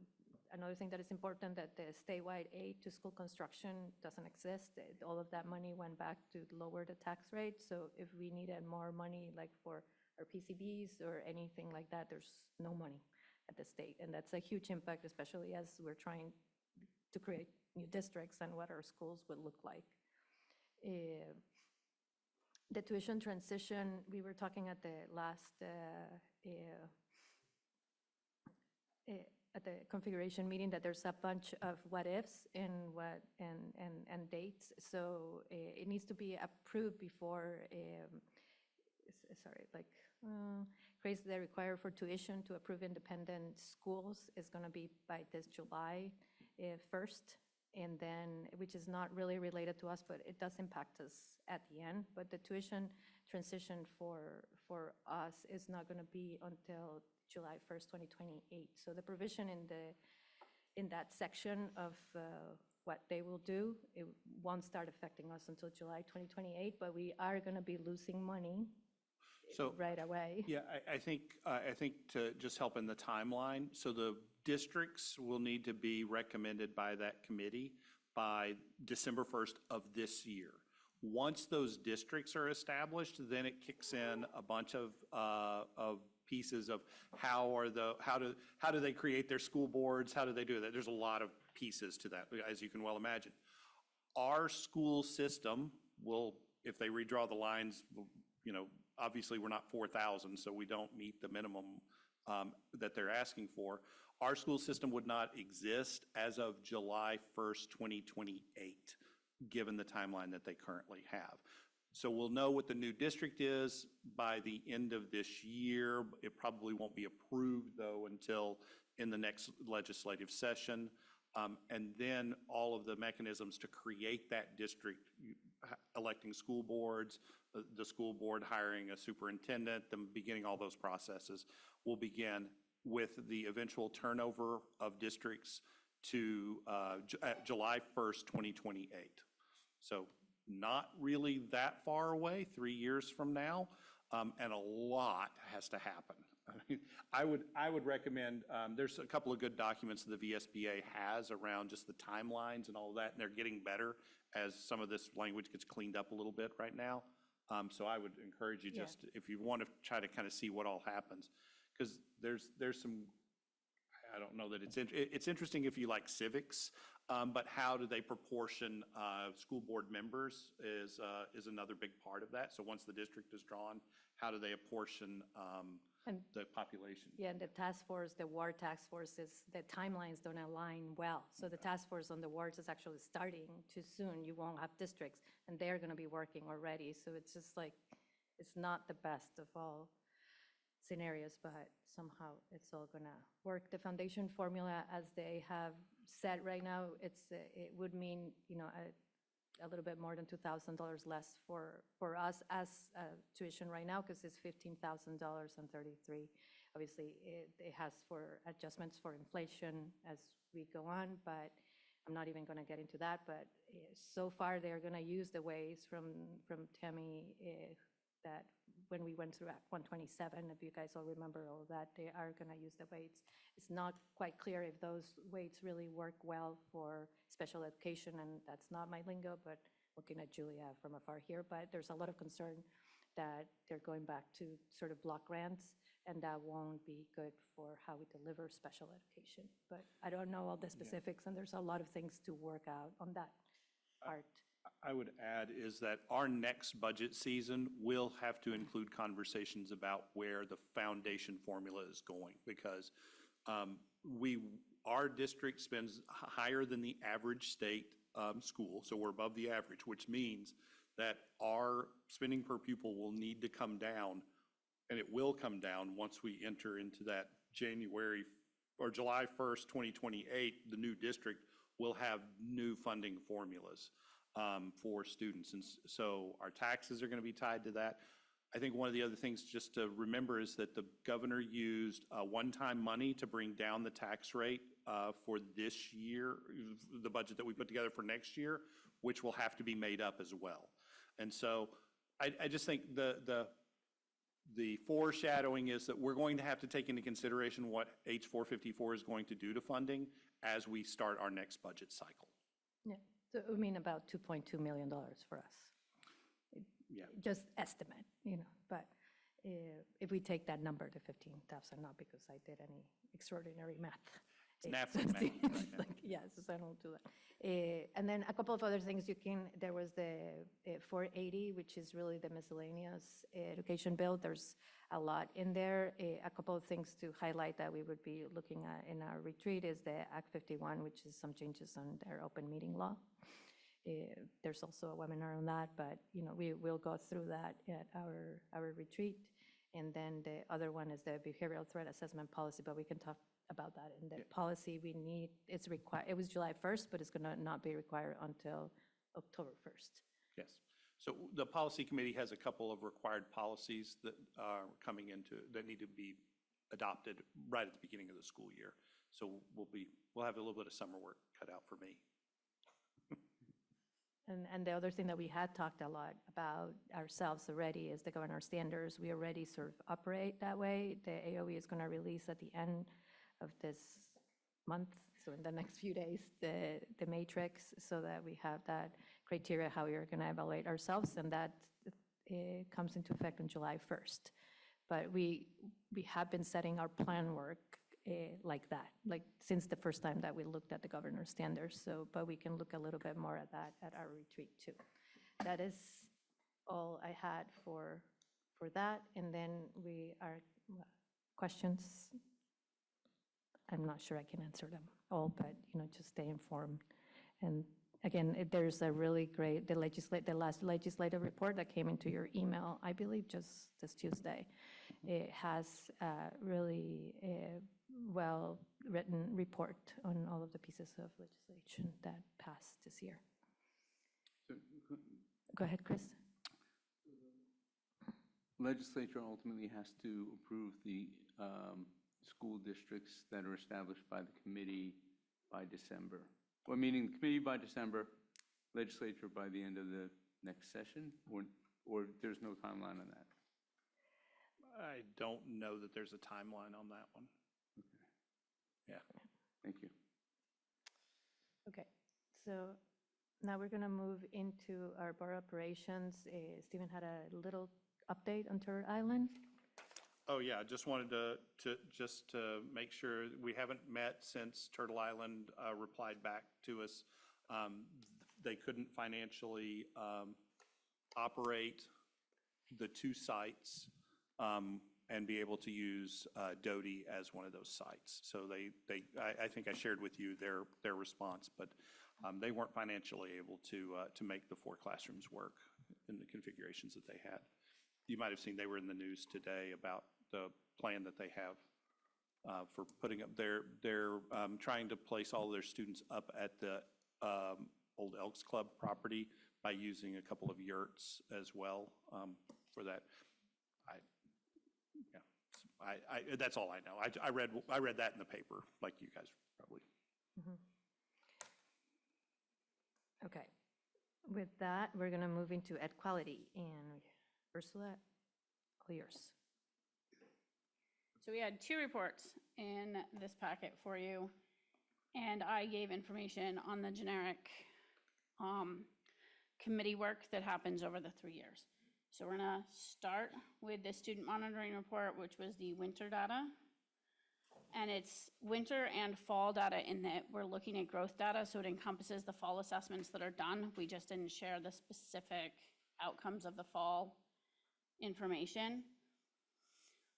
another thing that is important, that the statewide aid to school construction doesn't exist. All of that money went back to lower the tax rate. So if we needed more money, like for our PCBs or anything like that, there's no money at the state. And that's a huge impact, especially as we're trying to create new districts and what our schools would look like. The tuition transition, we were talking at the last, at the configuration meeting, that there's a bunch of what ifs and dates. So it needs to be approved before, grades that are required for tuition to approve independent schools is going to be by this July 1st, and then, which is not really related to us, but it does impact us at the end. But the tuition transition for us is not going to be until July 1st, 2028. So the provision in that section of what they will do, it won't start affecting us until July 2028, but we are going to be losing money right away. Yeah, I think to just help in the timeline, so the districts will need to be recommended by that committee by December 1st of this year. Once those districts are established, then it kicks in a bunch of pieces of how do they create their school boards? How do they do that? There's a lot of pieces to that, as you can well imagine. Our school system will, if they redraw the lines, obviously we're not 4,000, so we don't meet the minimum that they're asking for. Our school system would not exist as of July 1st, 2028, given the timeline that they currently have. So we'll know what the new district is by the end of this year. It probably won't be approved, though, until in the next legislative session. And then all of the mechanisms to create that district, electing school boards, the school board hiring a superintendent, them beginning all those processes will begin with the eventual turnover of districts to July 1st, 2028. So not really that far away, 3 years from now, and a lot has to happen. I would recommend, there's a couple of good documents that the VSBA has around just the timelines and all of that, and they're getting better as some of this language gets cleaned up a little bit right now. So I would encourage you just, if you want to try to kind of see what all happens, because there's some, I don't know that it's interesting if you like civics, but how do they proportion school board members is another big part of that. So once the district is drawn, how do they apportion the population? Yeah, and the task force, the ward task forces, the timelines don't align well. So the task force on the wards is actually starting too soon. You won't have districts, and they're going to be working already. So it's just like, it's not the best of all scenarios, but somehow it's all going to work. The foundation formula, as they have said right now, it would mean, a little bit more than $2,000 less for us as tuition right now, because it's $15,033. Obviously, it has for adjustments for inflation as we go on, but I'm not even going to get into that. But so far, they're going to use the ways from Tammy that when we went through Act 127, if you guys all remember all of that, they are going to use the weights. It's not quite clear if those weights really work well for special education, and that's not my lingo, but looking at Julia from afar here, but there's a lot of concern that they're going back to sort of block grants, and that won't be good for how we deliver special education. But I don't know all the specifics, and there's a lot of things to work out on that part. I would add is that our next budget season will have to include conversations about where the foundation formula is going, because our district spends higher than the average state school, so we're above the average, which means that our spending per pupil will need to come down, and it will come down once we enter into that January or July 1st, 2028, the new district will have new funding formulas for students. And so our taxes are going to be tied to that. I think one of the other things just to remember is that the governor used one-time money to bring down the tax rate for this year, the budget that we put together for next year, which will have to be made up as well. And so I just think the foreshadowing is that we're going to have to take into consideration what H454 is going to do to funding as we start our next budget cycle. Yeah, so I mean about $2.2 million for us. Yeah. Just estimate, but if we take that number to 15,000, not because I did any extraordinary math. It's NAFTA math. It's like, yes, I don't do that. And then a couple of other things there was the 480, which is really the miscellaneous education bill. There's a lot in there. A couple of things to highlight that we would be looking at in our retreat is the Act 51, which is some changes on their open meeting law. There's also a webinar on that, but we will go through that at our retreat. And then the other one is the behavioral threat assessment policy, but we can talk about that. In the policy we need, it's required. It was July 1st, but it's going to not be required until October 1st. Yes. So the policy committee has a couple of required policies that are coming that need to be adopted right at the beginning of the school year. So we'll have a little bit of summer work cut out for me. And the other thing that we had talked a lot about ourselves already is the governor's standards. We already sort of operate that way. The AOE is going to release at the end of this month, so in the next few days, the matrix, so that we have that criteria, how we are going to evaluate ourselves, and that comes into effect on July 1st. But we have been setting our plan work like that, like since the first time that we looked at the governor's standards. So, but we can look a little bit more at that at our retreat too. That is all I had for that. And then questions. I'm not sure I can answer them all, but just stay informed. And again, there's a really great the last legislative report that came into your email, I believe, just this Tuesday. It has really well-written report on all of the pieces of legislation that passed this year. So, Go ahead, Chris. legislature ultimately has to approve the school districts that are established by the committee by December. Well, meaning the committee by December, legislature by the end of the next session, or there's no timeline on that? I don't know that there's a timeline on that one. Okay. Yeah. Thank you. Okay, so now we're going to move into our bar operations. Stephen had a little update on Turtle Island. Oh, yeah, just wanted to make sure we haven't met since Turtle Island replied back to us. They couldn't financially operate the two sites and be able to use Doty as one of those sites. So I think I shared with you their response, but they weren't financially able to make the 4 classrooms work in the configurations that they had. You might have seen they were in the news today about the plan that they have for putting up they're trying to place all of their students up at the old Elks Club property, by using a couple of yurts as well for that. That's all I know. I read that in the paper, like you guys probably. Okay. With that, we're going to move into ed quality. And Ursula, all yours. So we had 2 reports in this packet for you, and I gave information on the generic committee work that happens over the 3 years. So we're gonna start with the student monitoring report, which was the winter data. And it's winter and fall data in that we're looking at growth data, so it encompasses the fall assessments that are done. We just didn't share the specific outcomes of the fall information.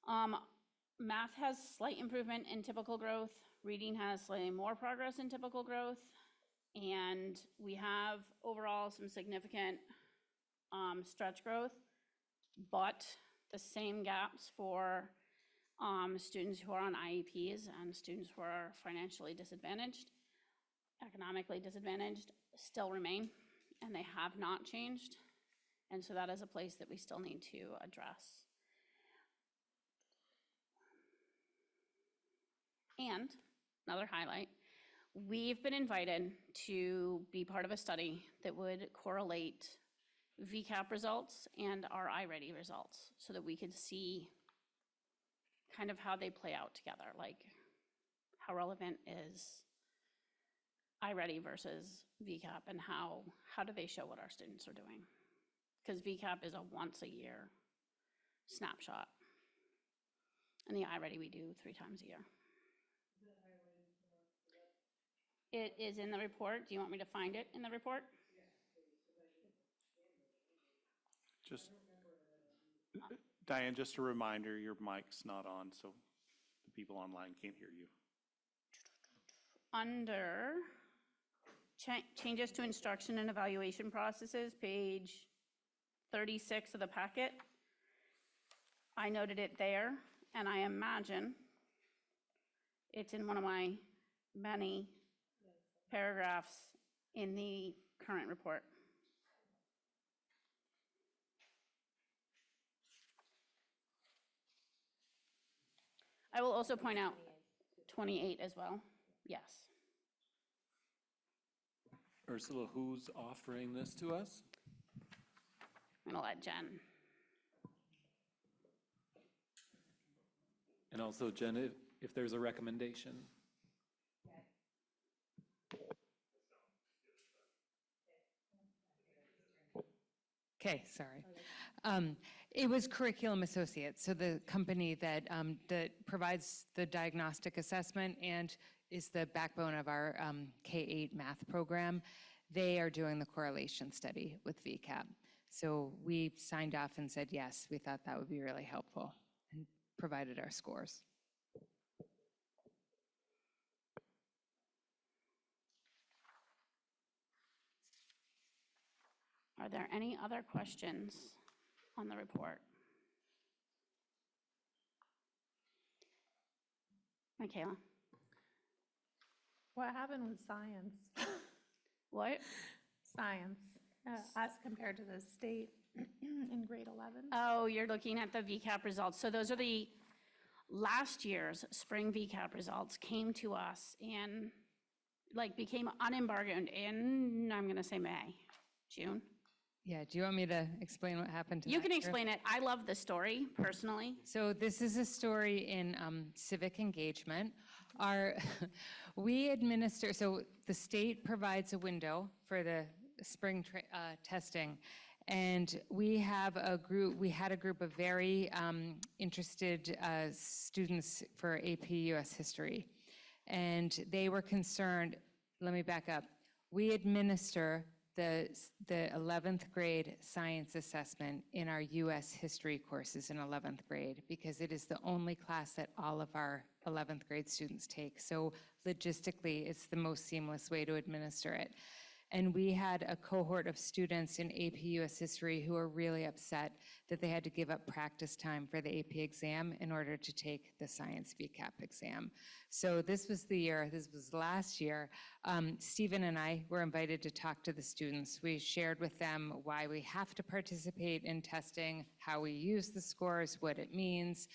Math has slight improvement in typical growth. Reading has slightly more progress in typical growth. And we have overall some significant stretch growth, but the same gaps for students who are on IEPs and students who are financially disadvantaged, economically disadvantaged, still remain, and they have not changed. And so that is a place that we still need to address. And another highlight, we've been invited to be part of a study that would correlate VCAP results and our iReady results so that we could see kind of how they play out together, like how relevant is iReady versus VCAP and how do they show what our students are doing? Because VCAP is a once a year snapshot. And the iReady we do 3 times a year. It is in the report. Do you want me to find it in the report? Just, Diane, just a reminder, your mic's not on, so the people online can't hear you. Under changes to instruction and evaluation processes, page 36 of the packet, I noted it there, and I imagine it's in one of my many paragraphs in the current report. I will also point out 28 as well, yes. Ursula, who's offering this to us? I'm gonna let Jen. And also, Jen, if there's a recommendation. Okay, sorry. It was Curriculum Associates, so the company that provides the diagnostic assessment and is the backbone of our K-8 math program. They are doing the correlation study with VCAP. So we signed off and said, yes, we thought that would be really helpful, and provided our scores. Are there any other questions on the report? Michaela? What happened with science? What? Science, as compared to the state in grade 11? Oh, you're looking at the VCAP results. So those are the last year's spring VCAP results came to us and became unembargoed in, I'm gonna say May, June. Yeah, do you want me to explain what happened to You that can year? explain it. I love the story personally. So this is a story in civic engagement. We administer, so the state provides a window for the spring testing, and we had a group of very interested students for AP US History, and they were concerned. Let me back up. We administer the 11th grade science assessment in our US history courses in 11th grade because it is the only class that all of our 11th grade students take. So logistically, it's the most seamless way to administer it. And we had a cohort of students in AP US History who were really upset that they had to give up practice time for the AP exam in order to take the science VCAP exam. So this was last year. Stephen and I were invited to talk to the students. We shared with them why we have to participate in testing, how we use the scores, what it means,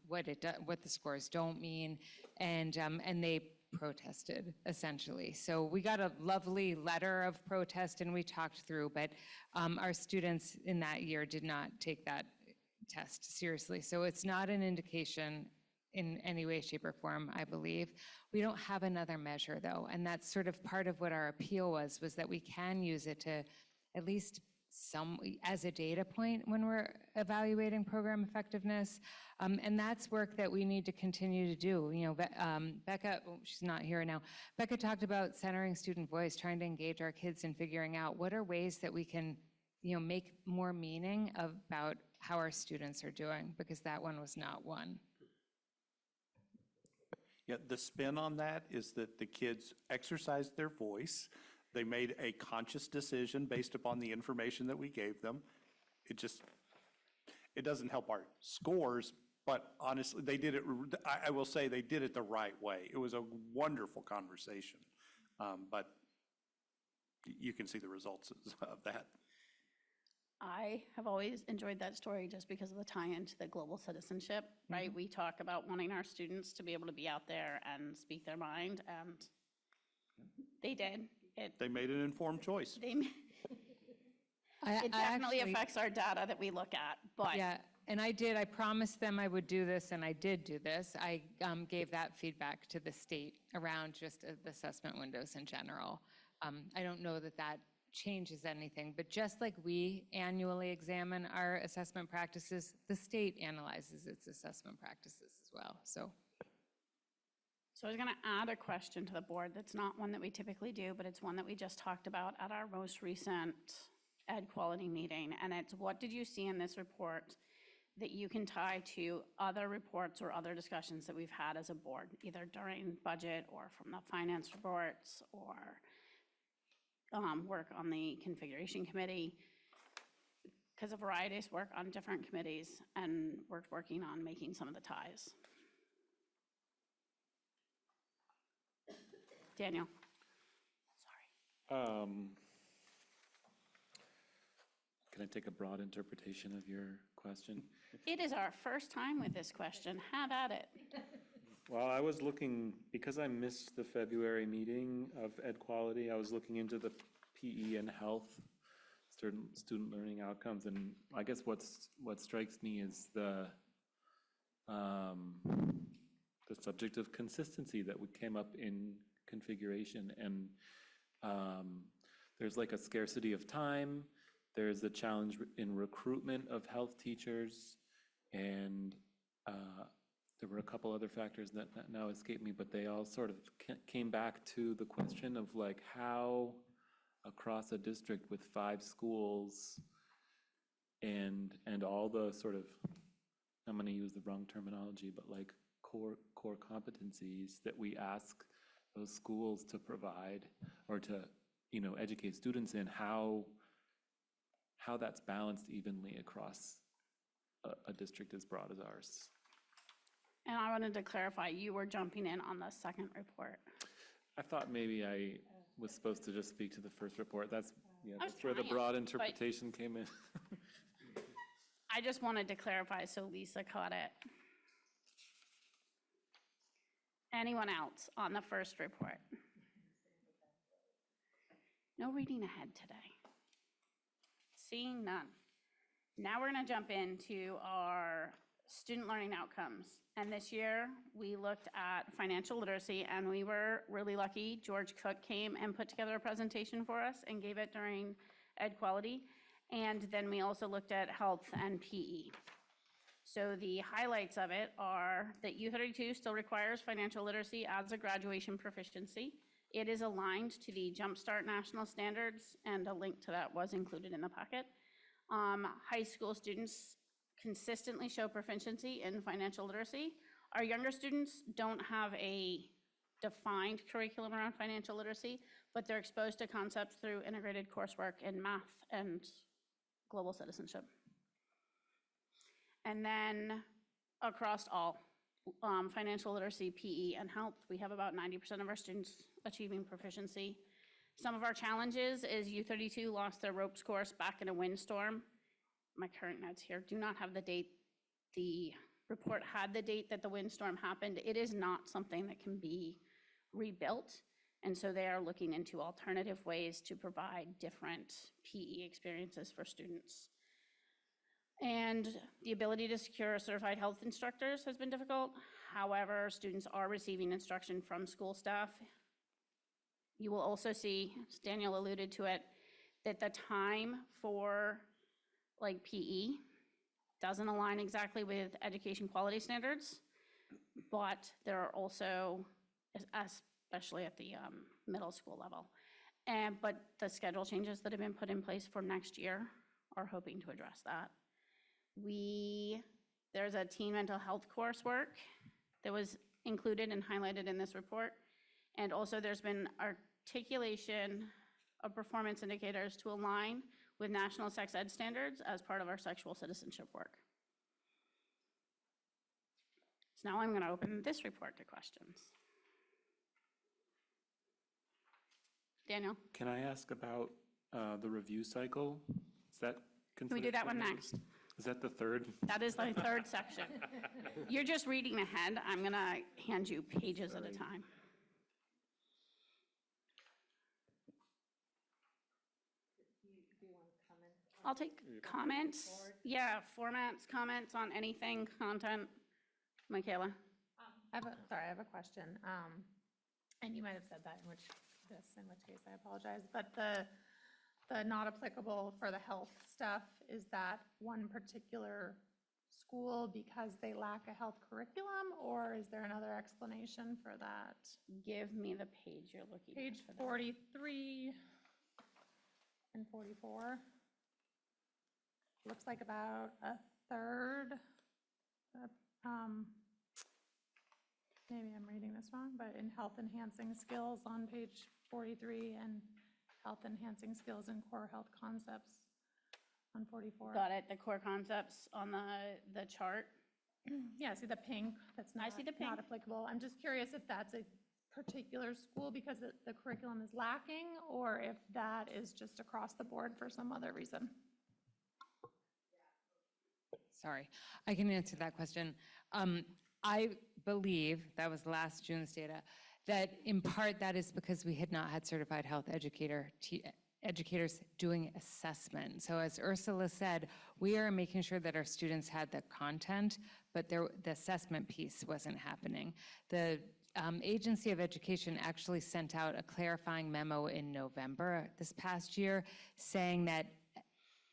what the scores don't mean, and they protested, essentially. So we got a lovely letter of protest and we talked through, but our students in that year did not take that test seriously. So it's not an indication in any way, shape, or form, I believe. We don't have another measure, though, and that's sort of part of what our appeal was that we can use it to at least as a data point when we're evaluating program effectiveness. And that's work that we need to continue to do. You know, Becca, she's not here now. Becca talked about centering student voice, trying to engage our kids in figuring out what are ways that we can, you know, make more meaning about how our students are doing, because that one was not one. Yeah, the spin on that is that the kids exercised their voice. They made a conscious decision based upon the information that we gave them. It doesn't help our scores, but honestly, they did it, I will say they did it the right way. It was a wonderful conversation, but you can see the results of that. I have always enjoyed that story just because of the tie-in to the global citizenship, right? We talk about wanting our students to be able to be out there and speak their mind, and they did. They made an informed choice. It definitely affects our data that we look at, but. Yeah, and I promised them I would do this, and I did do this. I gave that feedback to the state around just the assessment windows in general. I don't know that changes anything, but just like we annually examine our assessment practices, the state analyzes its assessment practices as well, so. So I was going to add a question to the board that's not one that we typically do, but it's one that we just talked about at our most recent ed quality meeting. And it's, what did you see in this report that you can tie to other reports or other discussions that we've had as a board, either during budget or from the finance reports or work on the configuration committee? Because a variety of work on different committees, and we're working on making some of the ties. Daniel. Sorry. Can I take a broad interpretation of your question? It is our first time with this question. Have at it. Well, I was looking, because I missed the February meeting of Ed Quality, I was looking into the PE and health student learning outcomes, and I guess what strikes me is the subject of consistency that came up in configuration, and there's like a scarcity of time, there's a challenge in recruitment of health teachers, and there were a couple other factors that now escape me, but they all sort of came back to the question of like how across a district with 5 schools and all the sort of, I'm going to use the wrong terminology, but like core competencies that we ask those schools to provide or to, you know, educate students in, how that's balanced evenly across a district as broad as ours. And I wanted to clarify, you were jumping in on the second report. I thought maybe I was supposed to just speak to the first report. That's where the trying, broad interpretation came in. I just wanted to clarify so Lisa caught it. Anyone else on the first report? No reading ahead today. Seeing none. Now we're going to jump into our student learning outcomes. And this year we looked at financial literacy, and we were really lucky. George Cook came and put together a presentation for us and gave it during Ed Quality. And then we also looked at health and PE. So the highlights of it are that U32 still requires financial literacy as a graduation proficiency. It is aligned to the Jumpstart National Standards, and a link to that was included in the packet. High school students consistently show proficiency in financial literacy. Our younger students don't have a defined curriculum around financial literacy, but they're exposed to concepts through integrated coursework in math and global citizenship. And then across all, financial literacy, PE, and health, we have about 90% of our students achieving proficiency. Some of our challenges is U32 lost their ropes course back in a windstorm. My current notes here do not have the date. The report had the date that the windstorm happened. It is not something that can be rebuilt. And so they are looking into alternative ways to provide different PE experiences for students. And the ability to secure certified health instructors has been difficult. However, students are receiving instruction from school staff. You will also see, as Daniel alluded to it, that the time for like PE doesn't align exactly with education quality standards, but there are also, especially at the middle school level, but the schedule changes that have been put in place for next year are hoping to address that. There's a teen mental health coursework that was included and highlighted in this report. And also there's been articulation of performance indicators to align with national sex ed standards as part of our sexual citizenship work. So now I'm going to open this report to questions. Daniel? Can I ask about the review cycle? Is that Can we do that one next? Is that the third? That is the third section. You're just reading ahead. I'm going to hand you pages at a time. I'll take comments. Yeah, formats, comments on anything, content. Michaela? I have a question. And you might have said that, in which case I apologize. But the not applicable for the health stuff, is that one particular school because they lack a health curriculum, or is there another explanation for that? Give me the page you're looking at. Page for that. 43 and 44. Looks like about a third. Maybe I'm reading this wrong, but in health enhancing skills on page 43 and health enhancing skills and core health concepts on 44. Got it, the core concepts on the chart. Yeah, see the pink, that's I not, see the pink. not applicable. I'm just curious if that's a particular school because the curriculum is lacking, or if that is just across the board for some other reason. Sorry, I can answer that question. I believe, that was last June's data, that in part that is because we had not had certified health educators doing assessment. So as Ursula said, we are making sure that our students had the content, but the assessment piece wasn't happening. The Agency of Education actually sent out a clarifying memo in November this past year saying that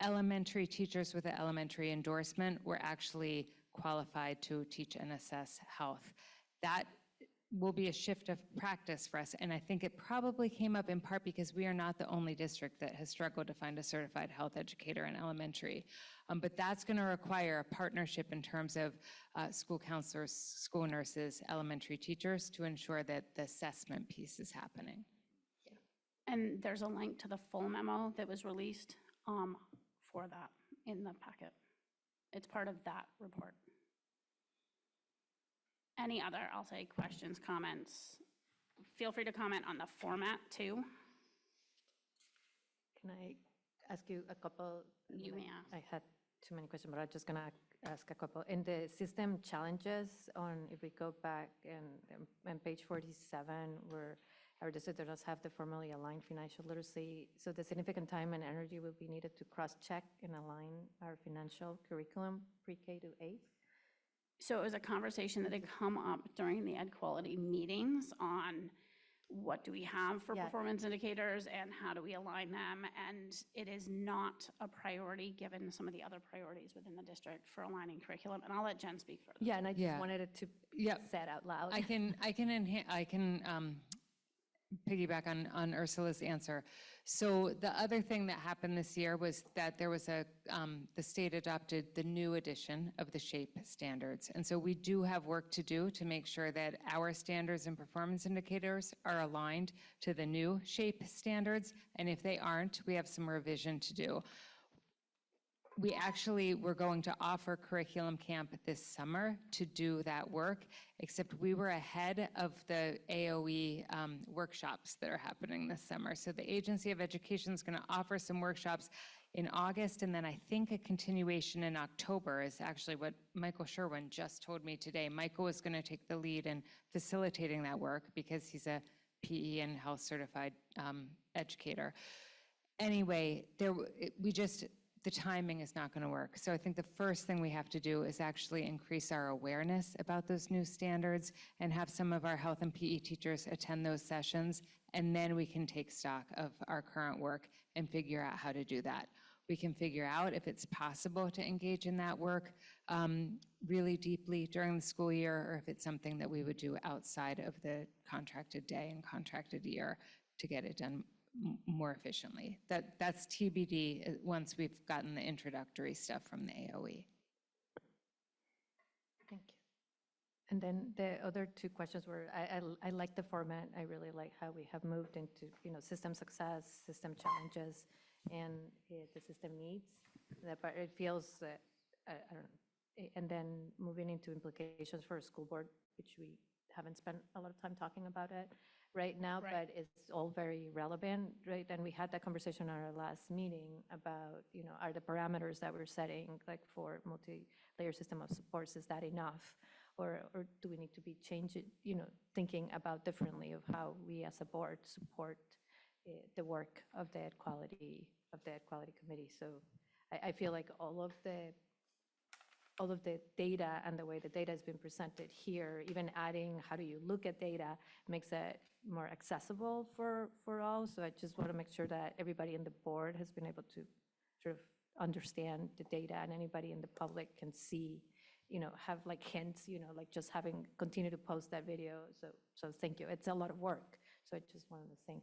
elementary teachers with an elementary endorsement were actually qualified to teach and assess health. That will be a shift of practice for us, and I think it probably came up in part because we are not the only district that has struggled to find a certified health educator in elementary. But that's going to require a partnership in terms of school counselors, school nurses, elementary teachers to ensure that the assessment piece is happening. And there's a link to the full memo that was released for that in the packet. It's part of that report. Any other, I'll say, questions, comments? Feel free to comment on the format too. Can I ask you a couple? You may ask. I had too many questions, but I'm just gonna ask a couple. In the system challenges if we go back on page 47, where our district does not have the formally aligned financial literacy, so the significant time and energy will be needed to cross-check and align our financial curriculum pre-K to 8? So it was a conversation that had come up during the ed quality meetings on what do we have for performance indicators and how do we align them? And it is not a priority given some of the other priorities within the district for aligning curriculum. And I'll let Jen speak further. Yeah, and I just wanted it to said out loud. I can piggyback on Ursula's answer. So the other thing that happened this year was that there was the state adopted the new edition of the SHAPE standards. And so we do have work to do to make sure that our standards and performance indicators are aligned to the new SHAPE standards. And if they aren't, we have some revision to do. We actually were going to offer curriculum camp this summer to do that work, except we were ahead of the AOE workshops that are happening this summer. So the Agency of Education is going to offer some workshops in August, and then I think a continuation in October is actually what Michael Sherwin just told me today. Michael is going to take the lead in facilitating that work because he's a PE and health certified educator. Anyway, the timing is not going to work. So I think the first thing we have to do is actually increase our awareness about those new standards and have some of our health and PE teachers attend those sessions, and then we can take stock of our current work and figure out how to do that. We can figure out if it's possible to engage in that work really deeply during the school year, or if it's something that we would do outside of the contracted day and contracted year to get it done more efficiently. That's TBD once we've gotten the introductory stuff from the AOE. Thank you. And then the other two questions were, I like the format. I really like how we have moved into, system success, system challenges, and the system needs. But it feels that, I don't know, and then moving into implications for a school board, which we haven't spent a lot of time talking about it right now, but it's all very relevant, right? And we had that conversation in our last meeting about, are the parameters that we're setting, like for multi-layer system of supports, is that enough? Or do we need to be changing, thinking about differently of how we as a board support the work of the Ed Quality Committee? So I feel like all of the data and the way the data has been presented here, even adding how do you look at data, makes it more accessible for all. So I just want to make sure that everybody in the board has been able to sort of understand the data, and anybody in the public can see, have like hints, like just continue to post that video. So thank you. It's a lot of work. So I just wanted to thank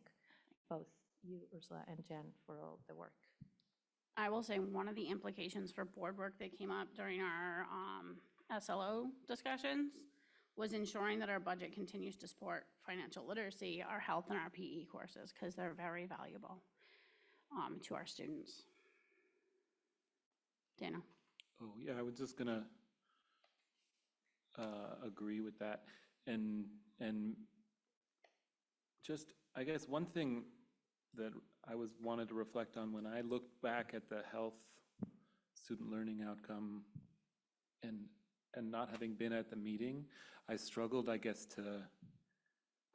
both you, Ursula, and Jen for all the work. I will say one of the implications for board work that came up during our SLO discussions was ensuring that our budget continues to support financial literacy, our health, and our PE courses, because they're very valuable to our students. Dana? Oh, yeah, I was just gonna agree with that. And just, I guess one thing that I wanted to reflect on when I looked back at the health student learning outcome and not having been at the meeting, I struggled, I guess, to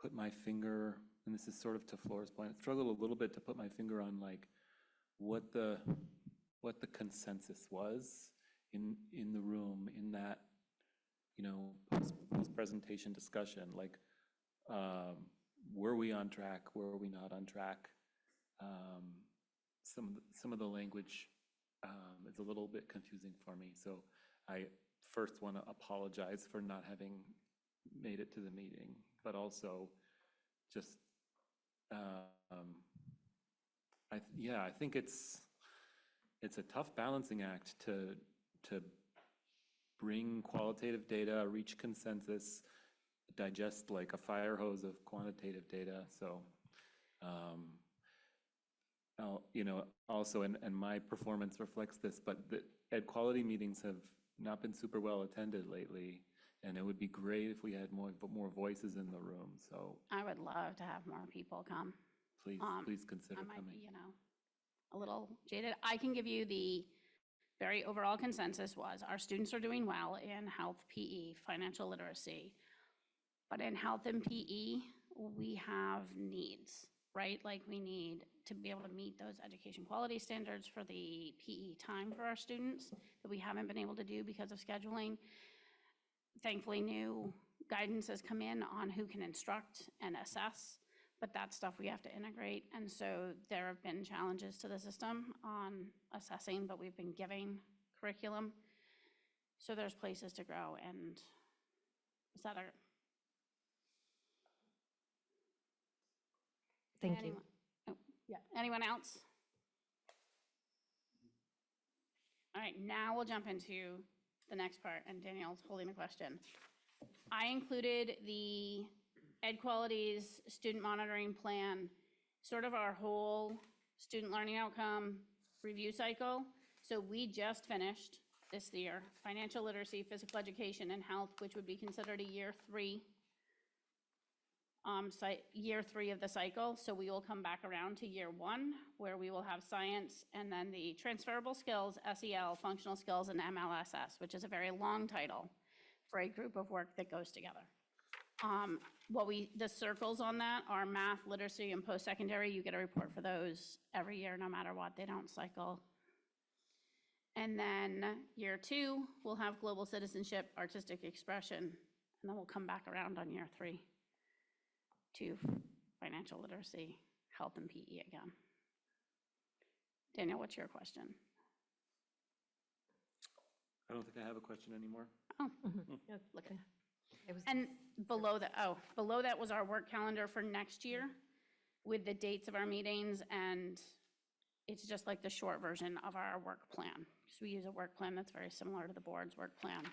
put my finger, and this is sort of to Flora's point, I struggled a little bit to put my finger on like what the consensus was in the room in that, post-presentation discussion, like were we on track, were we not on track? Some of the language is a little bit confusing for me, so I first want to apologize for not having made it to the meeting, but also just I think it's a tough balancing act to bring qualitative data, reach consensus, digest like a fire hose of quantitative data. So also, and my performance reflects this, but the Ed Quality meetings have not been super well attended lately, and it would be great if we had more voices in the room. So I would love to have more people come. Please consider I might coming. be, a little jaded. I can give you the very overall consensus was our students are doing well in health, PE, financial literacy, but in health and PE, we have needs, right? Like we need to be able to meet those education quality standards for the PE time for our students that we haven't been able to do because of scheduling. Thankfully, new guidance has come in on who can instruct and assess, but that's stuff we have to integrate. And so there have been challenges to the system on assessing, but we've been giving curriculum. So there's places to grow. And is that our... Thank you. Anyone- oh, yeah. Anyone else? All right, now we'll jump into the next part, and Danielle's holding the question. I included the Ed Quality's student monitoring plan, sort of our whole student learning outcome review cycle. So we just finished this year, financial literacy, physical education, and health, which would be considered a year three of the cycle. So we will come back around to year one, where we will have science, and then the transferable skills, SEL, functional skills, and MLSS, which is a very long title for a group of work that goes together. The circles on that are math, literacy, and post-secondary. You get a report for those every year, no matter what. They don't cycle. And then year two, we'll have global citizenship, artistic expression, and then we'll come back around on year three to financial literacy, health, and PE again. Daniel, what's your question? I don't think I have a question anymore. Oh, looking. And below that was our work calendar for next year with the dates of our meetings, and it's just like the short version of our work plan. So we use a work plan that's very similar to the board's work plan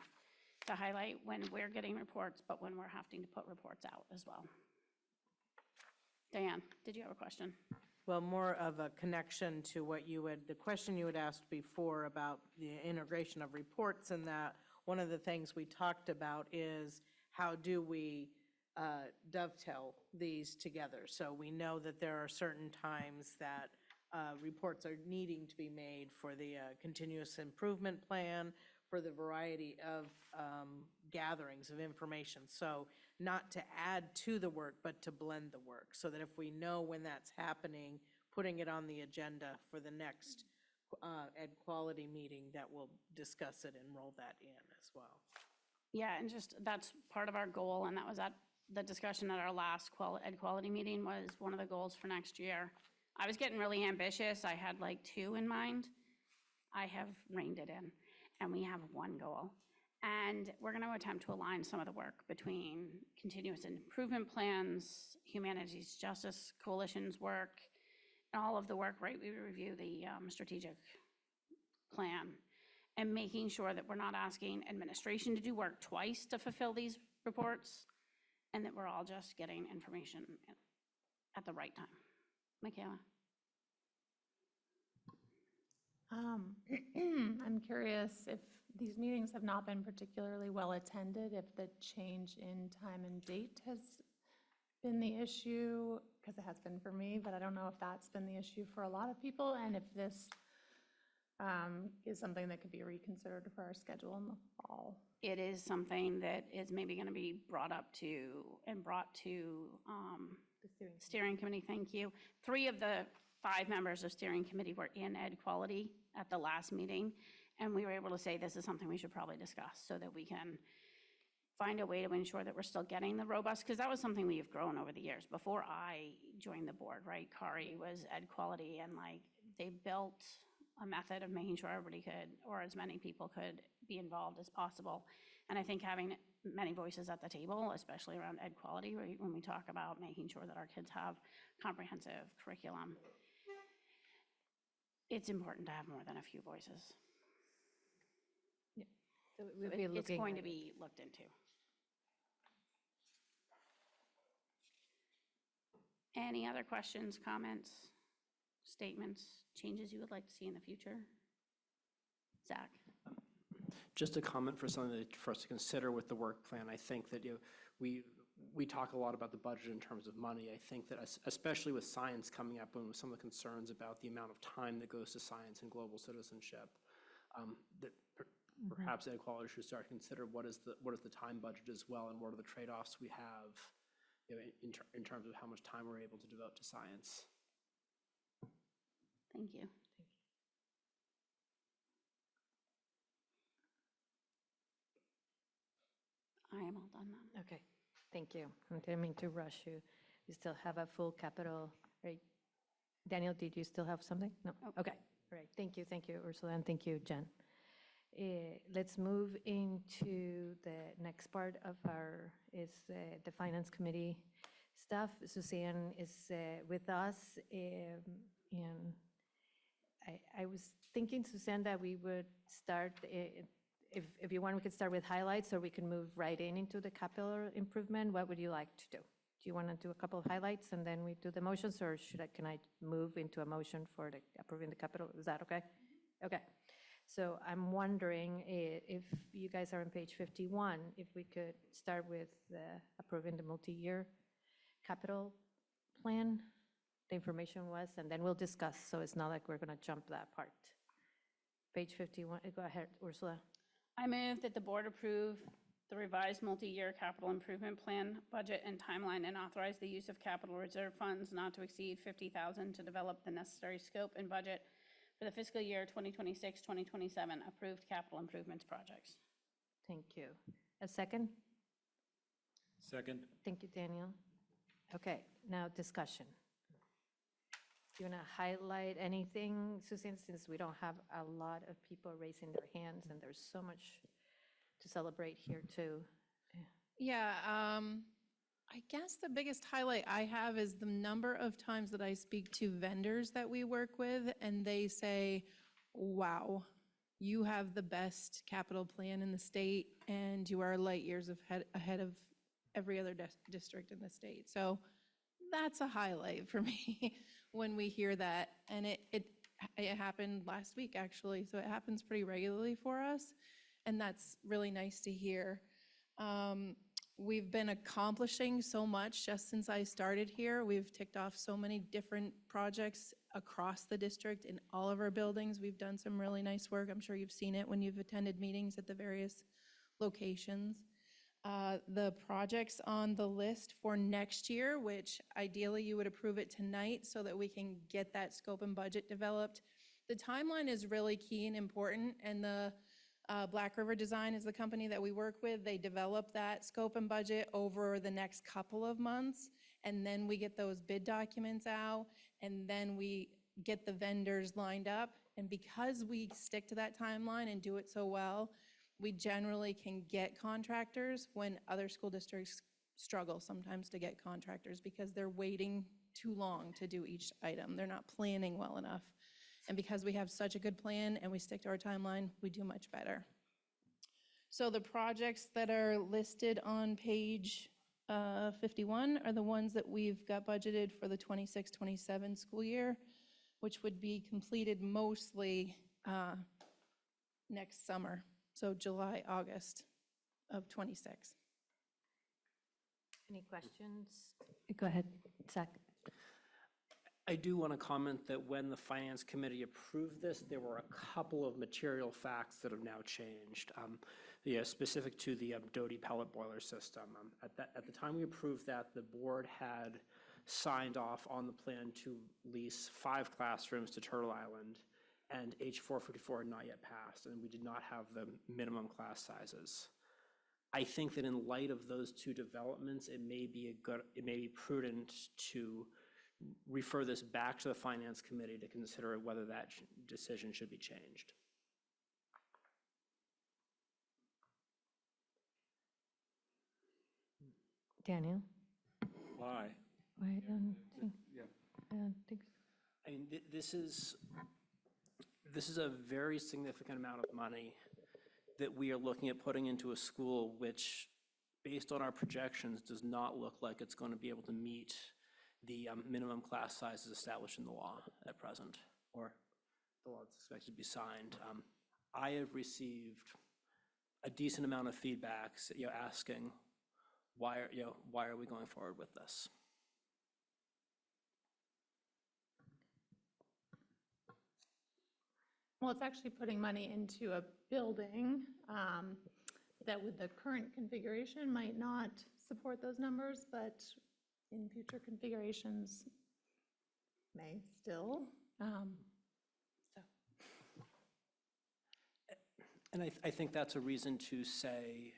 to highlight when we're getting reports, but when we're having to put reports out as well. Diane, did you have a question? Well, more of a connection to what the question you had asked before about the integration of reports, and that one of the things we talked about is how do we dovetail these together? So we know that there are certain times that reports are needing to be made for the continuous improvement plan, for the variety of gatherings of information. So not to add to the work, but to blend the work, so that if we know when that's happening, putting it on the agenda for the next Ed Quality meeting, that we'll discuss it and roll that in as well. Yeah, and just, that's part of our goal, and that was at the discussion at our last Ed Quality meeting, was one of the goals for next year. I was getting really ambitious. I had like 2 in mind. I have reined it in, and we have 1 goal. And we're going to attempt to align some of the work between continuous improvement plans, Humanities Justice Coalition's work, and all of the work, right? We review the strategic plan, and making sure that we're not asking administration to do work twice to fulfill these reports, and that we're all just getting information at the right time. Michaela? I'm curious if these meetings have not been particularly well attended, if the change in time and date has been the issue, because it has been for me, but I don't know if that's been the issue for a lot of people, and if this is something that could be reconsidered for our schedule in the fall. It is something that is maybe going to be brought to The steering committee, thank you. 3 of the 5 members of steering committee were in Ed Quality at the last meeting, and we were able to say this is something we should probably discuss, so that we can find a way to ensure that we're still getting the robust, because that was something we've grown over the years. Before I joined the board, right, Kari was Ed Quality, and like they built a method of making sure everybody could, or as many people could, be involved as possible. And I think having many voices at the table, especially around Ed Quality, right, when we talk about making sure that our kids have comprehensive curriculum, it's important to have more than a few voices. So It's going to be looked into. Any other questions, comments, statements, changes you would like to see in the future? Zach? Just a comment for something for us to consider with the work plan. I think that we talk a lot about the budget in terms of money. I think that especially with science coming up and with some of the concerns about the amount of time that goes to science and global citizenship, that perhaps Ed Quality should start to consider what is the time budget as well, and what are the trade-offs we have, in terms of how much time we're able to devote to science. Thank you. I am all done now. Okay, thank you. I didn't mean to rush you. We still have a full capital, right? Daniel, did you still have something? No? Okay, all right. Thank you, Ursula, and thank you, Jen. Let's move into the next part of the Finance Committee stuff. Suzanne is with us, and I was thinking, Suzanne, that we would start, if you want, we could start with highlights, or we can move right into the capital improvement. What would you like to do? Do you want to do a couple of highlights and then we do the motions, or can I move into a motion for approving the capital? Is that okay? Okay. So I'm wondering if you guys are on page 51, if we could start with approving the multi-year capital plan, the information was, and then we'll discuss, so it's not like we're going to jump that part. Page 51, go ahead, Ursula. I move that the board approve the revised multi-year capital improvement plan, budget, and timeline, and authorize the use of capital reserve funds not to exceed $50,000 to develop the necessary scope and budget for the fiscal year 2026, 2027 approved capital improvements projects. Thank you. A second? Second. Thank you, Daniel. Okay, now discussion. Do you want to highlight anything, Susan, since we don't have a lot of people raising their hands and there's so much to celebrate here too? Yeah, I guess the biggest highlight I have is the number of times that I speak to vendors that we work with and they say, wow, you have the best capital plan in the state and you are light years ahead of every other district in the state. So that's a highlight for me when we hear that. And it happened last week, actually. So it happens pretty regularly for us. And that's really nice to hear. We've been accomplishing so much just since I started here. We've ticked off so many different projects across the district in all of our buildings. We've done some really nice work. I'm sure you've seen it when you've attended meetings at the various locations. The projects on the list for next year, which ideally you would approve it tonight so that we can get that scope and budget developed. The timeline is really key and important, and the Black River Design is the company that we work with. They develop that scope and budget over the next couple of months, and then we get those bid documents out, and then we get the vendors lined up. And because we stick to that timeline and do it so well, we generally can get contractors when other school districts struggle sometimes to get contractors because they're waiting too long to do each item. They're not planning well enough. And because we have such a good plan and we stick to our timeline, we do much better. So the projects that are listed on page 51 are the ones that we've got budgeted for the 26-27 school year, which would be completed mostly next summer. So July, August of 26. Any questions? Go ahead, Zach. I do want to comment that when the Finance Committee approved this, there were a couple of material facts that have now changed. Specific to the Doty pellet boiler system. At the time we approved that, the board had signed off on the plan to lease 5 classrooms to Turtle Island, and H454 had not yet passed, and we did not have the minimum class sizes. I think that in light of those two developments, it may be prudent to refer this back to the Finance Committee to consider whether that decision should be changed. Daniel? Why? I don't think so. I mean, this is a very significant amount of money that we are looking at putting into a school which, based on our projections, does not look like it's going to be able to meet the minimum class sizes established in the law at present, or the law that's expected to be signed. I have received a decent amount of feedbacks, asking why are we going forward with this? Well, it's actually putting money into a building that with the current configuration might not support those numbers, but in future configurations may still. And I think that's a reason to say,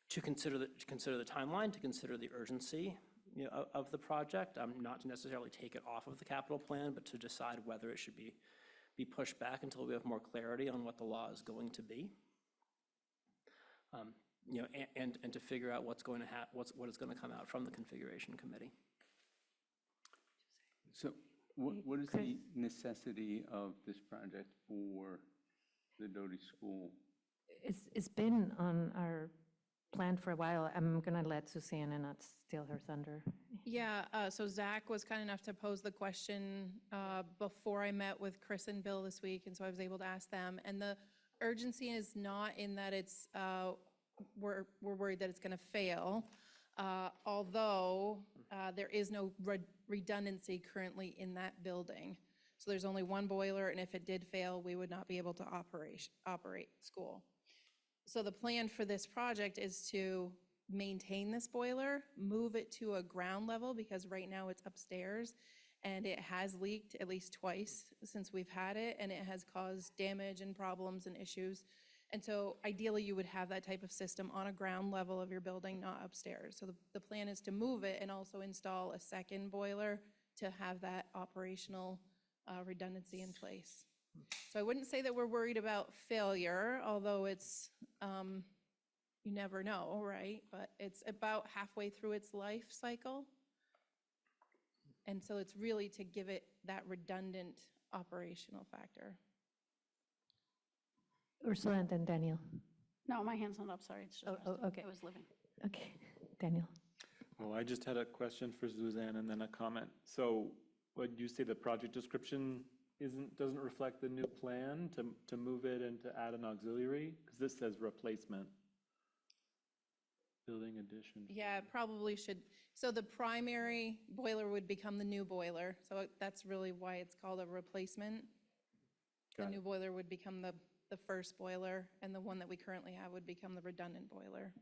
to consider the timeline, to consider the urgency of the project, not to necessarily take it off of the capital plan, but to decide whether it should be pushed back until we have more clarity on what the law is going to be. and to figure out what's going to what is going to come out from the configuration committee. So what is the necessity of this project for the Doty School? It's been on our plan for a while. I'm going to let Susanna not steal her thunder. Yeah, so Zach was kind enough to pose the question before I met with Chris and Bill this week, and so I was able to ask them. And the urgency is not in that it's, we're worried that it's going to fail, although there is no redundancy currently in that building. So there's only one boiler, and if it did fail, we would not be able to operate school. So the plan for this project is to maintain this boiler, move it to a ground level, because right now it's upstairs, and it has leaked at least twice since we've had it, and it has caused damage and problems and issues. And so ideally, you would have that type of system on a ground level of your building, not upstairs. So the plan is to move it and also install a second boiler to have that operational redundancy in place. So I wouldn't say that we're worried about failure, although it's, you never know, right? But it's about halfway through its life cycle. And so it's really to give it that redundant operational factor. Ursula and then Daniel. No, my hand's not up, sorry. It's just okay. I was living. Okay, Daniel. Oh, I just had a question for Suzanne and then a comment. So would you say the project description doesn't reflect the new plan to move it and to add an auxiliary? Because this says replacement. Building addition. Yeah, it probably should. So the primary boiler would become the new boiler. So that's really why it's called a replacement. The new boiler would become the first boiler, and the one that we currently have would become the redundant boiler.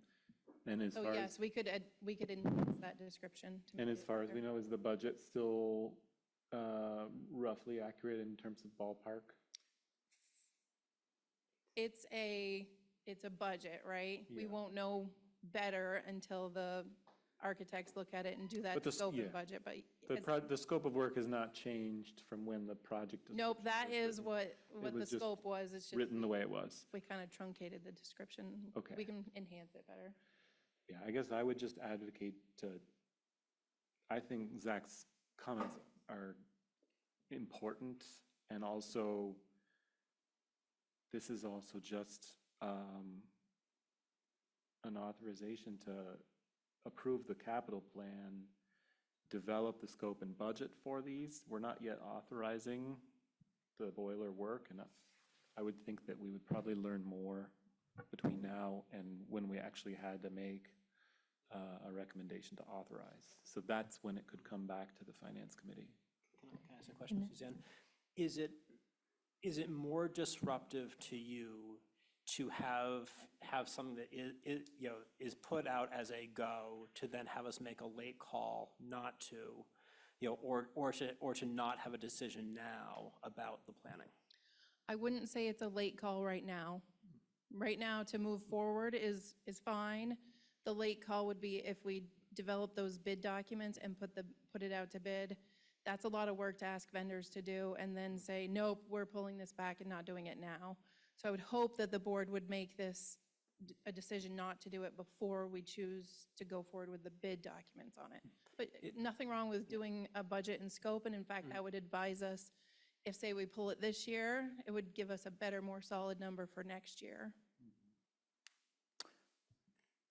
And as So far yes, as, we could enhance that description. and as far as we know, is the budget still roughly accurate in terms of ballpark? It's a budget, right? We won't know better until the architects look at it and do that scope and budget, but The scope of work has not changed from when the project. nope, that is what It the was just scope was. It's just written the way it was. we kind of truncated the description. Okay. We can enhance it better. Yeah, I guess I would just advocate I think Zach's comments are important, and also, this is also just an authorization to approve the capital plan, develop the scope and budget for these. We're not yet authorizing the boiler work, and I would think that we would probably learn more between now and when we actually had to make a recommendation to authorize. So that's when it could come back to the Finance Committee. Can I ask a question, Suzanne? Is it more disruptive to you to have something that is put out as a go, to then have us make a late call not to, or to not have a decision now about the planning? I wouldn't say it's a late call right now. Right now, to move forward is fine. The late call would be if we develop those bid documents and put it out to bid. That's a lot of work to ask vendors to do, and then say, nope, we're pulling this back and not doing it now. So I would hope that the board would make this a decision not to do it before we choose to go forward with the bid documents on it. But nothing wrong with doing a budget and scope, and in fact, I would advise us, if say we pull it this year, it would give us a better, more solid number for next year.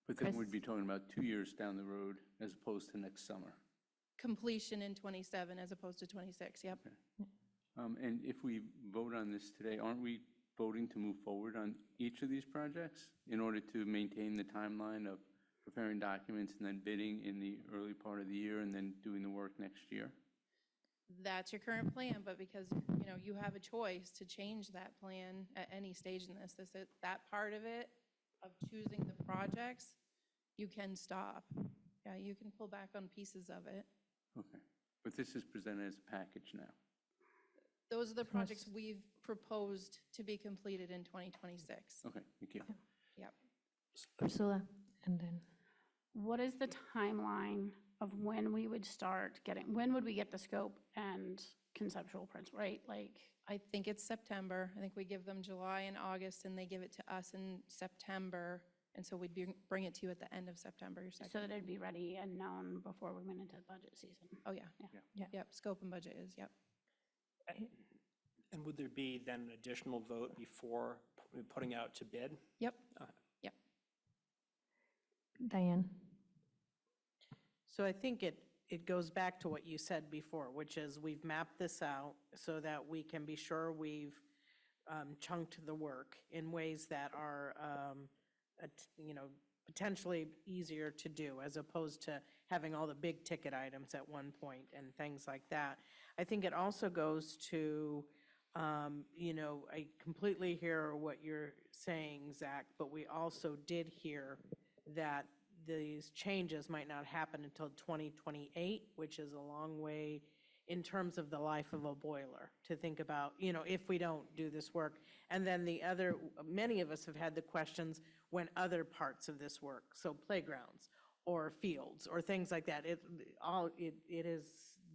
But then we'd be talking about 2 years down the road as opposed to next summer. Completion in '27 as opposed to '26, yep. Okay. And if we vote on this today, aren't we voting to move forward on each of these projects in order to maintain the timeline of preparing documents and then bidding in the early part of the year and then doing the work next year? That's your current plan, but because, you have a choice to change that plan at any stage in this. That part of it, of choosing the projects, you can stop. Yeah, you can pull back on pieces of it. Okay. But this is presented as a package now. Those are the projects we've proposed to be completed in 2026. Okay, thank you. Yep. Ursula, and then. What is the timeline of when we would start when would we get the scope and conceptual prints, right? Like, I think it's September. I think we give them July and August, and they give it to us in September And so we'd bring it to you at the end of September, your So second. that it'd be ready and known before we went into budget season. Oh, yeah. Yeah. Yep, scope and budget is, yep. And would there be then an additional vote before putting out to bid? Yep. Okay. Diane? So I think it goes back to what you said before, which is we've mapped this out so that we can be sure we've chunked the work in ways that are, potentially easier to do, as opposed to having all the big ticket items at one point and things like that. I think it also goes to, I completely hear what you're saying, Zach, but we also did hear that these changes might not happen until 2028, which is a long way in terms of the life of a boiler, to think about, if we don't do this work. And then many of us have had the questions when other parts of this work, so playgrounds or fields or things like that,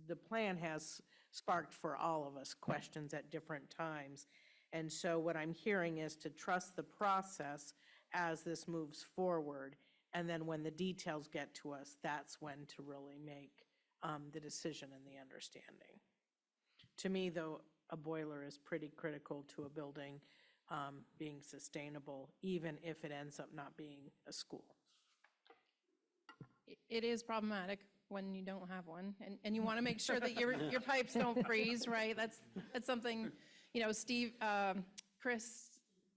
the plan has sparked for all of us questions at different times. And so what I'm hearing is to trust the process as this moves forward. And then when the details get to us, that's when to really make the decision and the understanding. To me, though, a boiler is pretty critical to a building being sustainable, even if it ends up not being a school. It is problematic when you don't have one, and you want to make sure that your pipes don't freeze, right? That's something, Chris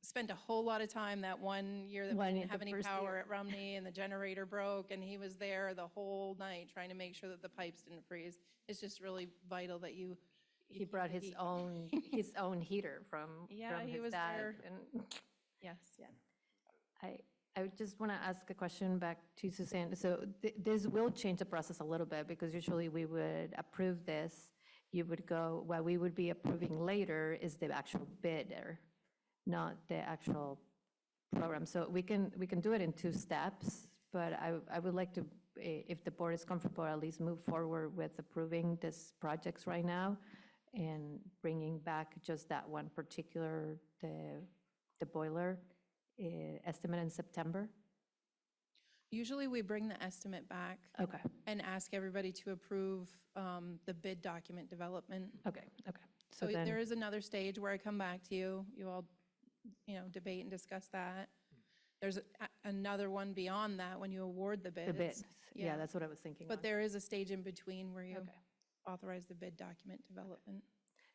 spent a whole lot of time that one year that we didn't have any power at Rumney and the generator broke, and he was there the whole night trying to make sure that the pipes didn't freeze. It's just really vital that you. He brought his own heater from he his was dad. there. And Yes. I just want to ask a question back to Suzanne. So this will change the process a little bit, because usually we would approve this. You would go, what we would be approving later is the actual bidder, not the actual program. So we can do it in 2 steps, but I would like to, if the board is comfortable, at least move forward with approving these projects right now and bringing back just that one particular, the boiler estimate in September. Usually we bring the estimate back. Okay. And ask everybody to approve the bid document development. Okay. So then- there is another stage where I come back to you. You all, debate and discuss that. There's another one beyond that when you award the bids. The bids. Yeah, that's what I was thinking. But there is a stage in between where you Okay. authorize the bid document development.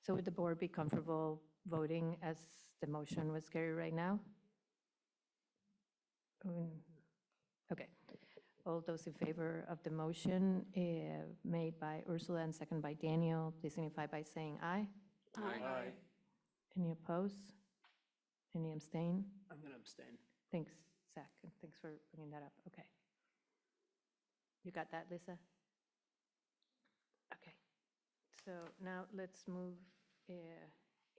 So would the board be comfortable voting as the motion was carried right now? Okay. All those in favor of the motion made by Ursula and second by Daniel, please signify by saying aye. Aye. Any opposed? Any abstain? I'm going to abstain. Thanks, Zach, and thanks for bringing that up. Okay. You got that, Lisa? Okay. So now let's move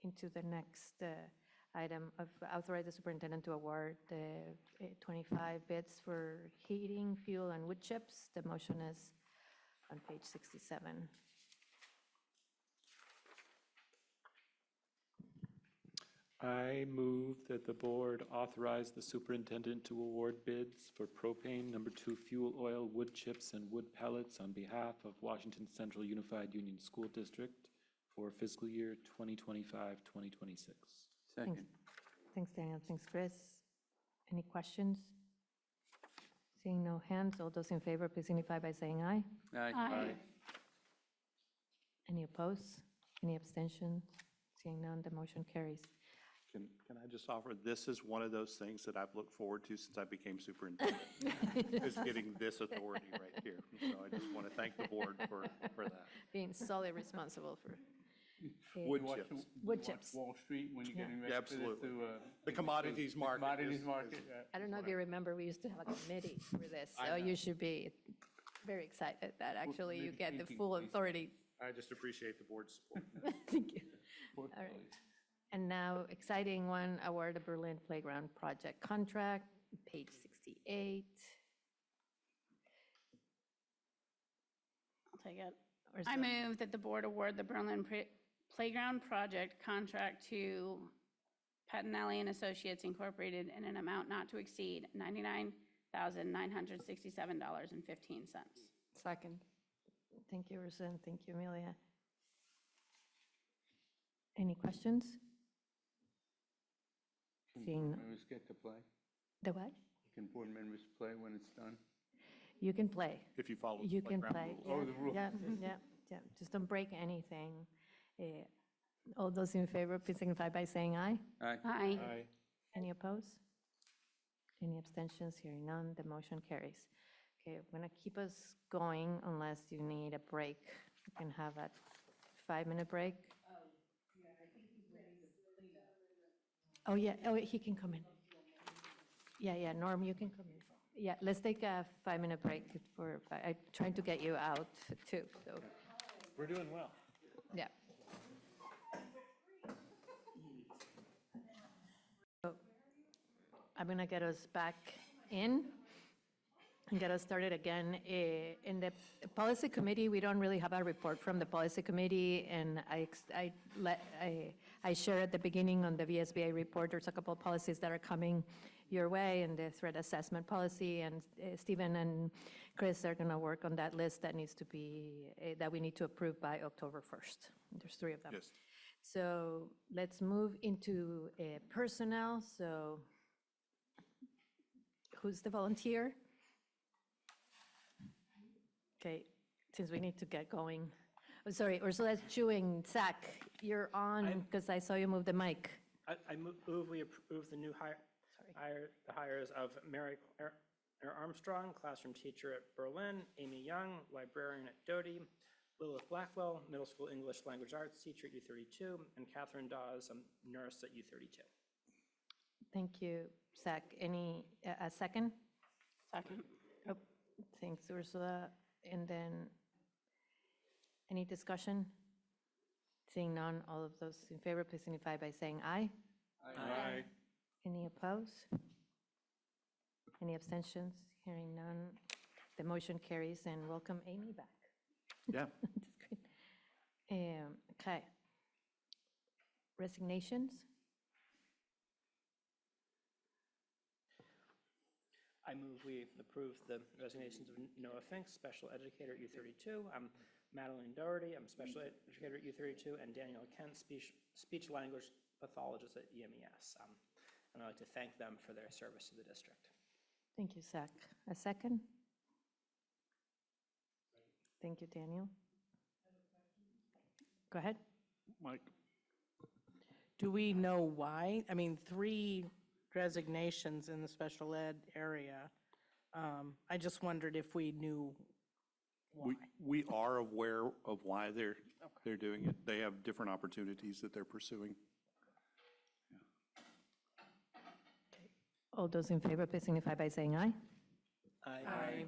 into the next item of authorize the superintendent to award the 25 bids for heating, fuel, and wood chips. The motion is on page 67. I move that the board authorize the superintendent to award bids for propane, number 2 fuel oil, wood chips, and wood pellets on behalf of Washington Central Unified Union School District for fiscal year 2025-2026. Second. Thanks, Daniel. Thanks, Chris. Any questions? Seeing no hands, all those in favor, please signify by saying aye. Aye. Any opposed? Any abstentions? Seeing none, the motion carries. Can I just offer, this is one of those things that I've looked forward to since I became superintendent, is getting this authority right here. So I just want to thank the board for that. Being solely responsible for Wood You watch- chips. you Wood watch chips. Wall Street when you're Yeah. getting ready for Absolutely. the The commodities market. commodities is- market. I don't know if you remember, we used to have a committee for this, I so know. you should be very excited that actually you maybe get the thinking, full please. authority. I just appreciate the board's support. Thank you. All right. And now, exciting one, award the Berlin Playground Project contract, page 68. I'll take it. Or is I that- move that the board award the Berlin Playground Project contract to Pettinelli and Associates Incorporated in an amount not to exceed $99,967.15. Second. Thank you, Rosa, and thank you, Amelia. Any questions? Can Seeing- board members get to play? The what? Can board members play when it's done? You can play. If you follow. You like, can ground play. rules. Yeah, Oh, the rules. Yeah. Just don't break anything. All those in favor, please signify by saying aye. Aye. Aye. Any opposed? Any abstentions? Hearing none, the motion carries. Okay, I'm gonna keep us going unless you need a break. You can have a 5-minute break. Oh, yeah, oh, he can come in. Yeah, Norm, you can come in. Yeah, let's take a 5-minute break for, I'm trying to get you out too, so, We're doing well. yeah. So, I'm gonna get us back in and get us started again. In the policy committee, we don't really have a report from the policy committee, and I shared at the beginning on the VSBA report, there's a couple of policies that are coming your way, and the threat assessment policy, and Stephen and Chris are gonna work on that list that needs to be, that we need to approve by October 1st. There's 3 of them. Yes. So let's move into personnel. So who's the volunteer? Okay, since we need to get going. Oh, sorry, Ursula's chewing. Zach, you're on, because I saw you move the mic. I move we approve the new the hires of Mary Claire Armstrong, classroom teacher at Berlin, Amy Young, librarian at Doty, Lilith Blackwell, middle school English language arts teacher at U32, and Catherine Dawes, nurse at U32. Thank you, Zach. Any, a second? Second. Oh, thanks, Ursula. And then, any discussion? Seeing none, all of those in favor, please signify by saying aye. Aye. Any opposed? Any abstentions? Hearing none, the motion carries, and welcome Amy back. Yeah. That's great. Okay. Resignations? I move we approve the resignations of Noah Fink, special educator at U32, Madeline Doherty, special educator at U32, and Daniel Kent, speech language pathologist at EMES. And I'd like to thank them for their service to the district. Thank you, Zach. A second? Thank you, Daniel. Go ahead. Mike? Do we know why? I mean, 3 resignations in the special ed area. I just wondered if we knew why. We are aware of why they're doing it. They have different opportunities that they're pursuing. All those in favor, please signify by saying aye. Aye.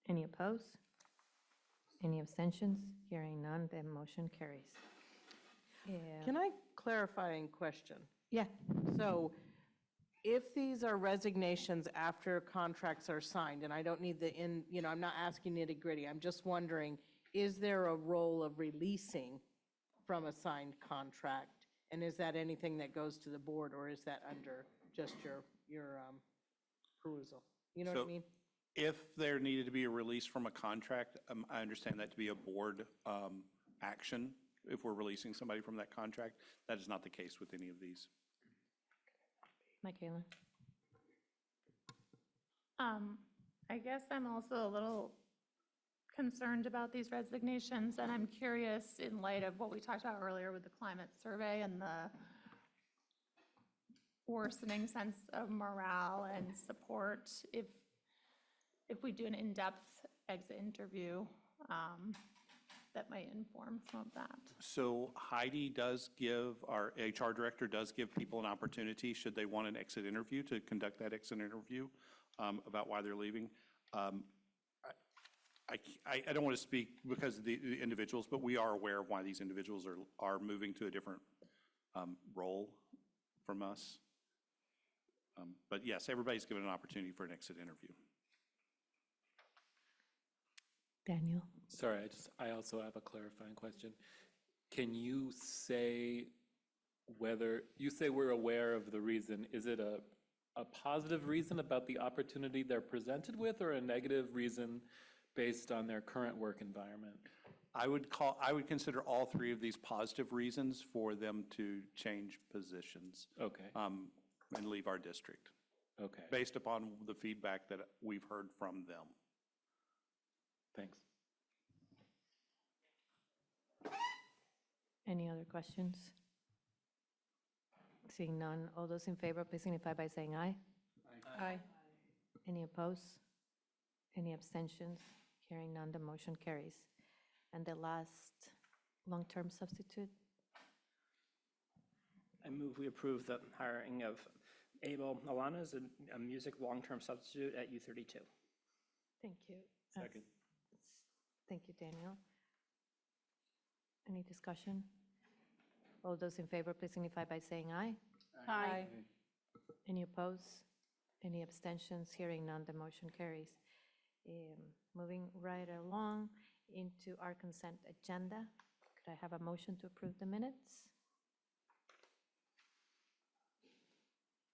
Any opposed? Any abstentions? Hearing none, the motion carries. Can I clarify a question? Yeah, So if these are resignations after contracts are signed, and I don't need I'm not asking nitty gritty, I'm just wondering, is there a role of releasing from a signed contract? And is that anything that goes to the board, or is that under just your perusal? You know what I So- mean? If there needed to be a release from a contract, I understand that to be a board action. If we're releasing somebody from that contract, that is not the case with any of these. Michaela? I guess I'm also a little concerned about these resignations, and I'm curious, in light of what we talked about earlier with the climate survey and the worsening sense of morale and support, if we do an in-depth exit interview, that might inform some of that. So Heidi does give, our HR director does give people an opportunity, should they want an exit interview, to conduct that exit interview about why they're leaving. I don't want to speak because of the individuals, but we are aware of why these individuals are moving to a different role from us. But yes, everybody's given an opportunity for an exit interview. Daniel? Sorry, I also have a clarifying question. Can you say whether, you say we're aware of the reason, is it a positive reason about the opportunity they're presented with, or a negative reason based on their current work environment? I would consider all three of these positive reasons for them to change positions. Okay. And leave our district, Okay, based upon the feedback that we've heard from them. thanks. Any other questions? Seeing none, all those in favor, please signify by saying aye. Aye. Any opposed? Any abstentions? Hearing none, the motion carries. And the last long-term substitute? I move we approve the hiring of Abel Alana as a music long-term substitute at U32. Thank you. Second. Thank you, Daniel. Any discussion? All those in favor, please signify by saying aye. Aye. Any opposed? Any abstentions? Hearing none, the motion carries. Moving right along into our consent agenda. Could I have a motion to approve the minutes?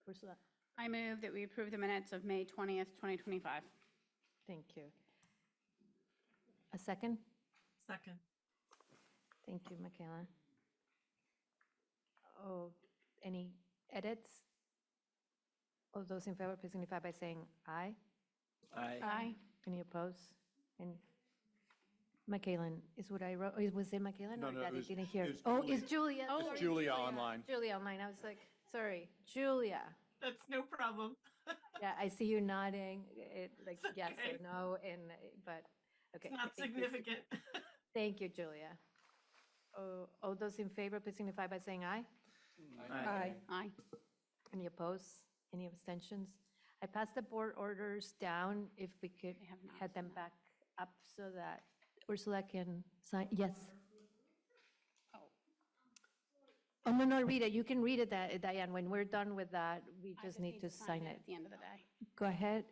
Ursula, I move that we approve the minutes of May 20th, 2025. thank you. A second? Second. Thank you, Michaela. Oh, any edits? All those in favor, please signify by saying aye. Aye. Any opposed? And Michaelan, is what I wrote, was it Michaelan No, or no, that it I was- didn't hear? it was Oh, Julia. it's Julia. It's Sorry, Julia online. Julia online, I was like, sorry, Julia. That's no problem. Yeah, I see you nodding, like It's yes or okay. no, and, but, okay. It's not thank you. significant. Thank you, Julia. Oh, all those in favor, please signify by saying aye. Aye. Aye. Any opposed? Any abstentions? I passed the board orders down, if we could I have not head them seen that. back up so that Ursula can sign, yes. Oh, no, no, read it, you can read it, Diane, when we're done with that, we I just need to sign it. at the end of the day. Go ahead.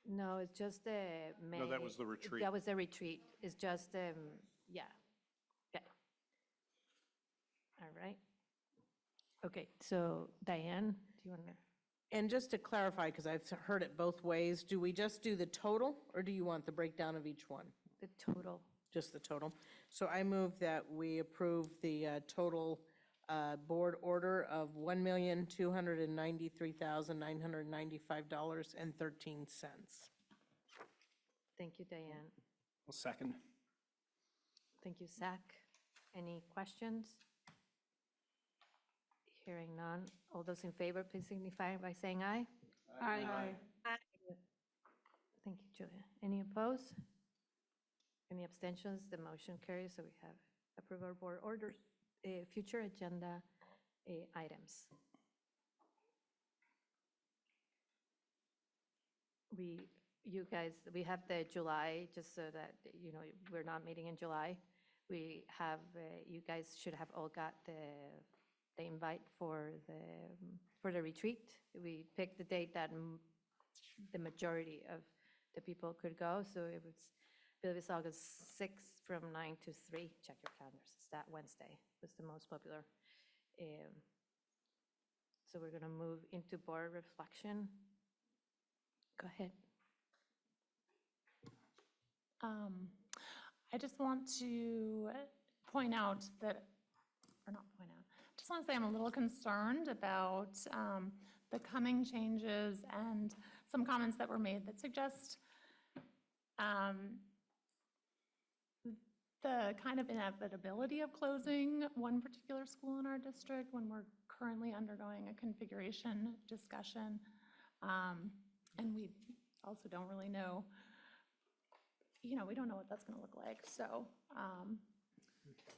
No, it's just the May. No, that was the retreat. That was the retreat. It's just, yeah. Yeah. All right. Okay, so Diane, do you want to? And just to clarify, because I've heard it both ways, do we just do the total, or do you want the breakdown of each one? The total. Just the total. So I move that we approve the total board order of $1,293,995.13. Thank you, Diane. Well, second. Thank you, Zach. Any questions? Hearing none. All those in favor, please signify by saying aye. Aye. Thank you, Julia. Any opposed? Any abstentions? The motion carries, so we have approved our board orders. Future agenda items. You guys, we have the July, just so that, you know, we're not meeting in July. We have, you guys should have all got the invite for the retreat. We picked the date that the majority of the people could go, so it was, I believe it's August 6th from 9 to 3. Check your calendars. It's that Wednesday. Was the most popular. So we're going to move into board reflection. Go ahead. I just want to point out that, or not point out, just want to say I'm a little concerned about the coming changes and some comments that were made that suggest the kind of inevitability of closing one particular school in our district when we're currently undergoing a configuration discussion. And we also don't really know, you know, we don't know what that's going to look like. So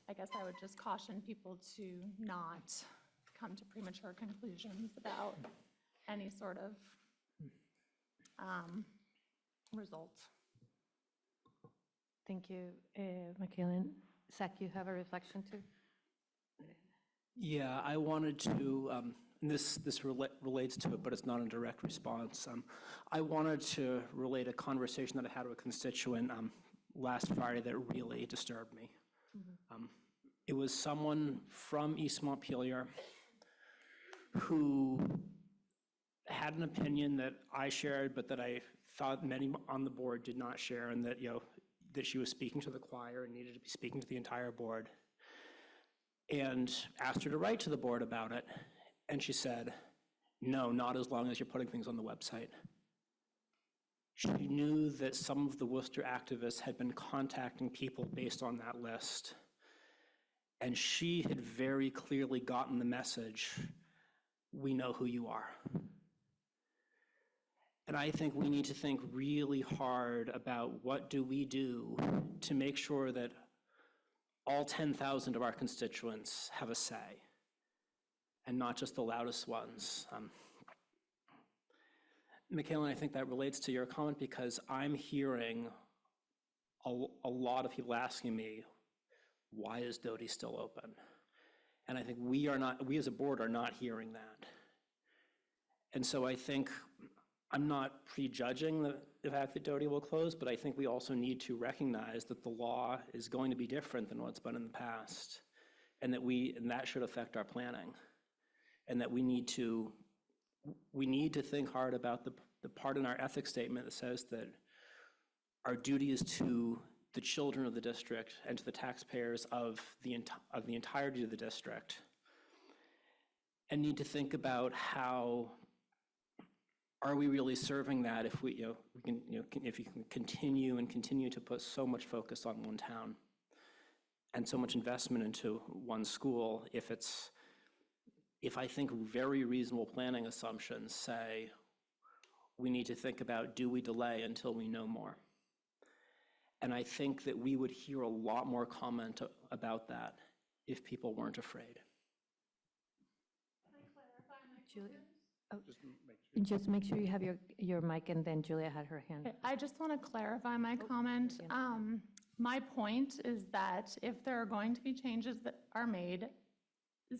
I guess I would just caution people to not come to premature conclusions about any sort of result. Thank you, Michaelan. Zach, you have a reflection too? Yeah, I wanted to, and this relates to it, but it's not a direct response. I wanted to relate a conversation that I had with a constituent last Friday that really disturbed me. It was someone from East Montpelier who had an opinion that I shared, but that I thought many on the board did not share, and that, that she was speaking to the choir and needed to be speaking to the entire board. And asked her to write to the board about it, and she said, no, not as long as you're putting things on the website. She knew that some of the Worcester activists had been contacting people based on that list, and she had very clearly gotten the message, we know who you are. And I think we need to think really hard about what do we do to make sure that all 10,000 of our constituents have a say, and not just the loudest ones. Michaela, I think that relates to your comment because I'm hearing a lot of people asking me, why is Doty still open? And I think we as a board are not hearing that. And so I think I'm not prejudging the fact that Doty will close, but I think we also need to recognize that the law is going to be different than what's been in the past, and that should affect our planning, and that we need to think hard about the part in our ethics statement that says that our duty is to the children of the district and to the taxpayers of the entirety of the district, and need to think about how are we really serving that if if you can continue to put so much focus on one town and so much investment into one school, if I think very reasonable planning assumptions say we need to think about, do we delay until we know more? And I think that we would hear a lot more comment about that if people weren't afraid. Julia, just make sure you have your mic, and then Julia had her hand. I just want to clarify my comment. My point is that if there are going to be changes that are made,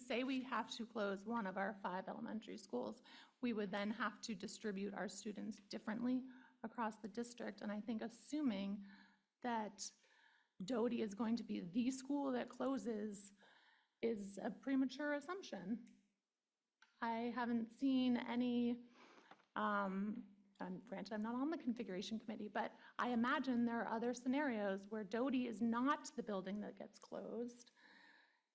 say we have to close one of our 5 elementary schools, we would then have to distribute our students differently across the district. And I think assuming that Doty is going to be the school that closes is a premature assumption. I haven't seen any, granted, I'm not on the configuration committee, but I imagine there are other scenarios where Doty is not the building that gets closed,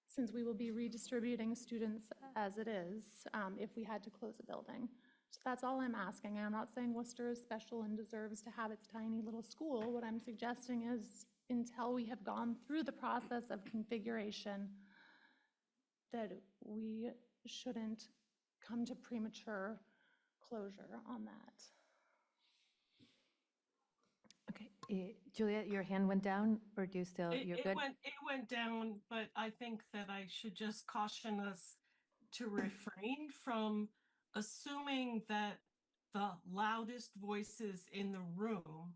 since we will be redistributing students as it is if we had to close a building. So that's all I'm asking. I'm not saying Worcester is special and deserves to have its tiny little school. What I'm suggesting is until we have gone through the process of configuration, that we shouldn't come to premature closure on that. Okay, Julia, your hand went down, or do you still, you're good? It went down, but I think that I should just caution us to refrain from assuming that the loudest voices in the room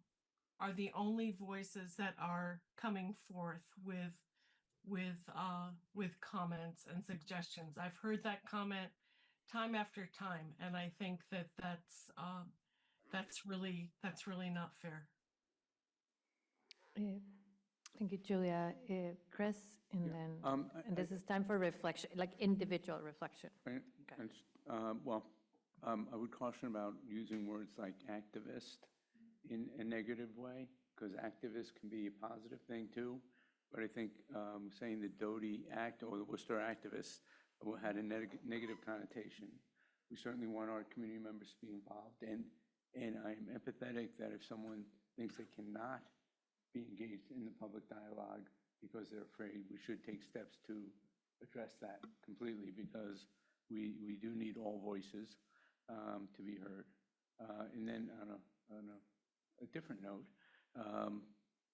are the only voices that are coming forth with comments and suggestions. I've heard that comment time after time, and I think that that's really not fair. Thank you, Julia. Chris, and then, and this is time for reflection, like individual reflection. Right. Okay. I would caution about using words like activist in a negative way, because activist can be a positive thing too. But I think saying the Doty Act or the Worcester activists had a negative connotation. We certainly want our community members to be involved, and I'm empathetic that if someone thinks they cannot be engaged in the public dialogue because they're afraid, we should take steps to address that completely, because we do need all voices to be heard. And then on a different note, I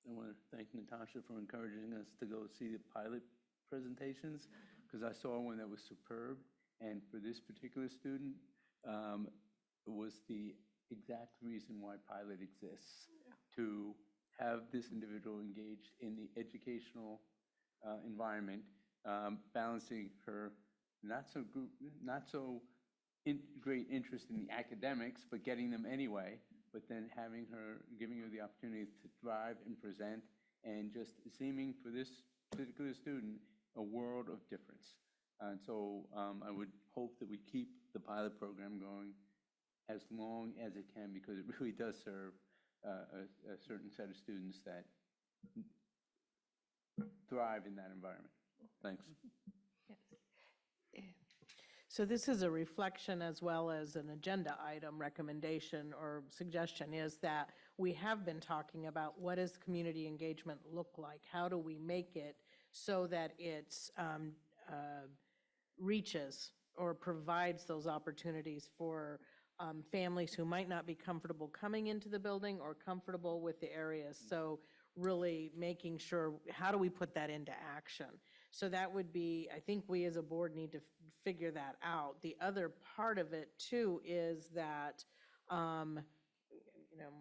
want to thank Natasha for encouraging us to go see the pilot presentations, because I saw one that was superb, and for this particular student, it was the exact reason why pilot exists, to have this individual engaged in the educational environment, balancing her not so great interest in the academics, but getting them anyway, but then giving her the opportunity to thrive and present, and just seeming for this particular student a world of difference. And so I would hope that we keep the pilot program going as long as it can, because it really does serve a certain set of students that thrive in that environment. Thanks. So this is a reflection as well as an agenda item recommendation or suggestion, is that we have been talking about what does community engagement look like? How do we make it so that it's reaches or provides those opportunities for families who might not be comfortable coming into the building or comfortable with the areas. So really making sure, how do we put that into action? So that would be, I think we as a board need to figure that out. The other part of it too is that,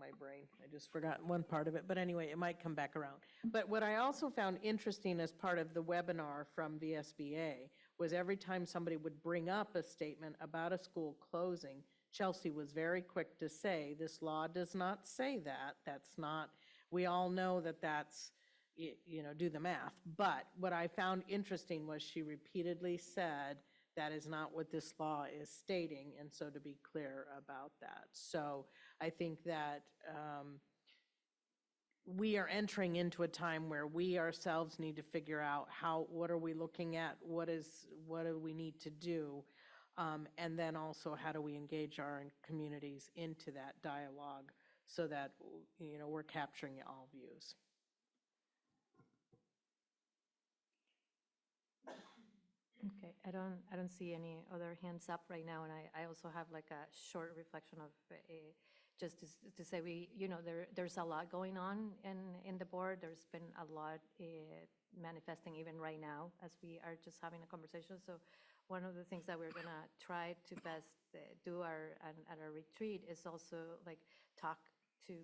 my brain, I just forgot one part of it, but anyway, it might come back around. But what I also found interesting as part of the webinar from VSBA was every time somebody would bring up a statement about a school closing, Chelsea was very quick to say, this law does not say that. That's not, we all know that that's, do the math. But what I found interesting was she repeatedly said, that is not what this law is stating, and so to be clear about that. So I think that we are entering into a time where we ourselves need to figure out what are we looking at, what do we need to do, and then also how do we engage our communities into that dialogue so that we're capturing all views. Okay, I don't see any other hands up right now, and I also have like a short reflection of just to say there's a lot going on in the board. There's been a lot manifesting even right now as we are just having a conversation. So one of the things that we're gonna try to best do at our retreat is also like talk to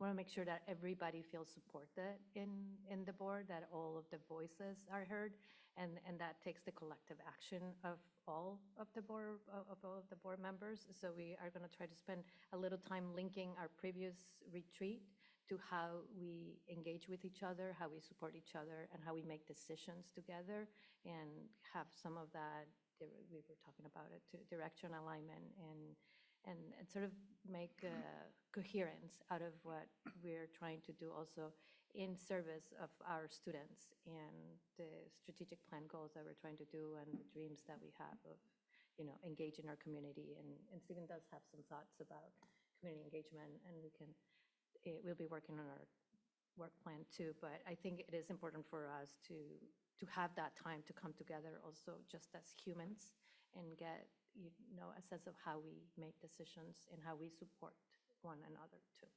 want to make sure that everybody feels supported in the board, that all of the voices are heard, and that takes the collective action of all of the board members. So we are going to try to spend a little time linking our previous retreat to how we engage with each other, how we support each other, and how we make decisions together, and have some of that, we were talking about it, to direction, alignment, and sort of make coherence out of what we're trying to do also in service of our students and the strategic plan goals that we're trying to do and the dreams that we have of, engaging our community. And Stephen does have some thoughts about community engagement, and we'll be working on our work plan too. But I think it is important for us to have that time to come together also just as humans and get a sense of how we make decisions and how we support one another too.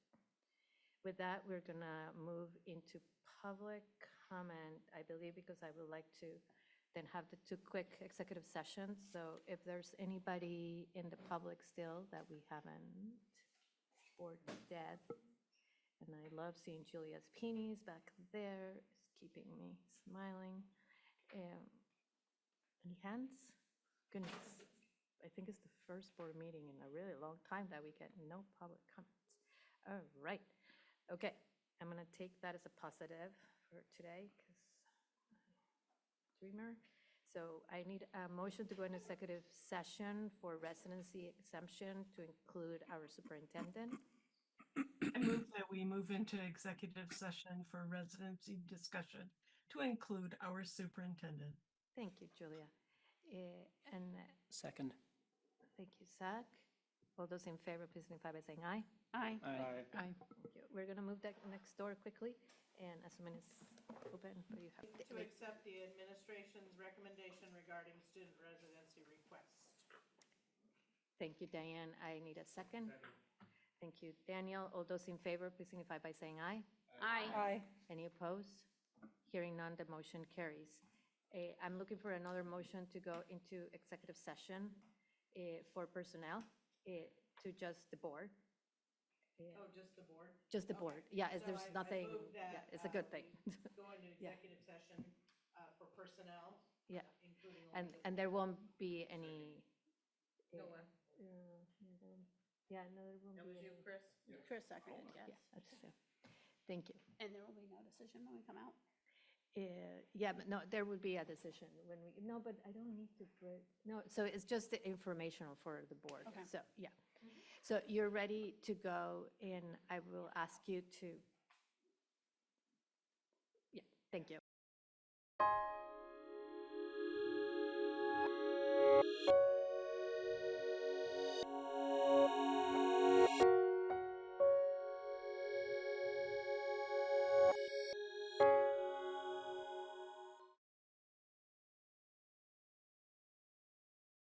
With that, we're gonna move into public comment, I believe, because I would like to then have the 2 quick executive sessions. So if there's anybody in the public still that we haven't bored to death, and I love seeing Julia's peonies back there, it's keeping me smiling. Any hands? Goodness. I think it's the first board meeting in a really long time that we get no public comments. All right. Okay. I'm going to take that as a positive for today because dreamer. So I need a motion to go into executive session for residency exemption to include our superintendent. I move that we move into executive session for residency discussion to include our superintendent. Thank you, Julia. And Second. thank you, Zach. All those in favor, please signify by saying aye. Aye. Aye. Thank you. We're going to move that next door quickly, and assuming it's open, but you have To accept the administration's recommendation regarding student residency request. Thank you, Diane. I need a second. Thank you, Daniel. All those in favor, please signify by saying aye. Aye. Any opposed? Hearing none, the motion carries. I'm looking for another motion to go into executive session for personnel to just the board. Oh, just the board? Just the board. Yeah, there's nothing, yeah, it's a good thing. Go into Yeah. executive session for personnel. Yeah. And there won't be any. No one. Yeah, no, there won't be any. Chris? Chris seconded, yes. Yeah, that's, thank you. And there will be no decision when we come out? Yeah, but no, there would be a decision when we, no, but I don't need to, no, so it's just informational for the board. Okay. So, yeah. So you're ready to go, and I will ask you to, yeah, thank you.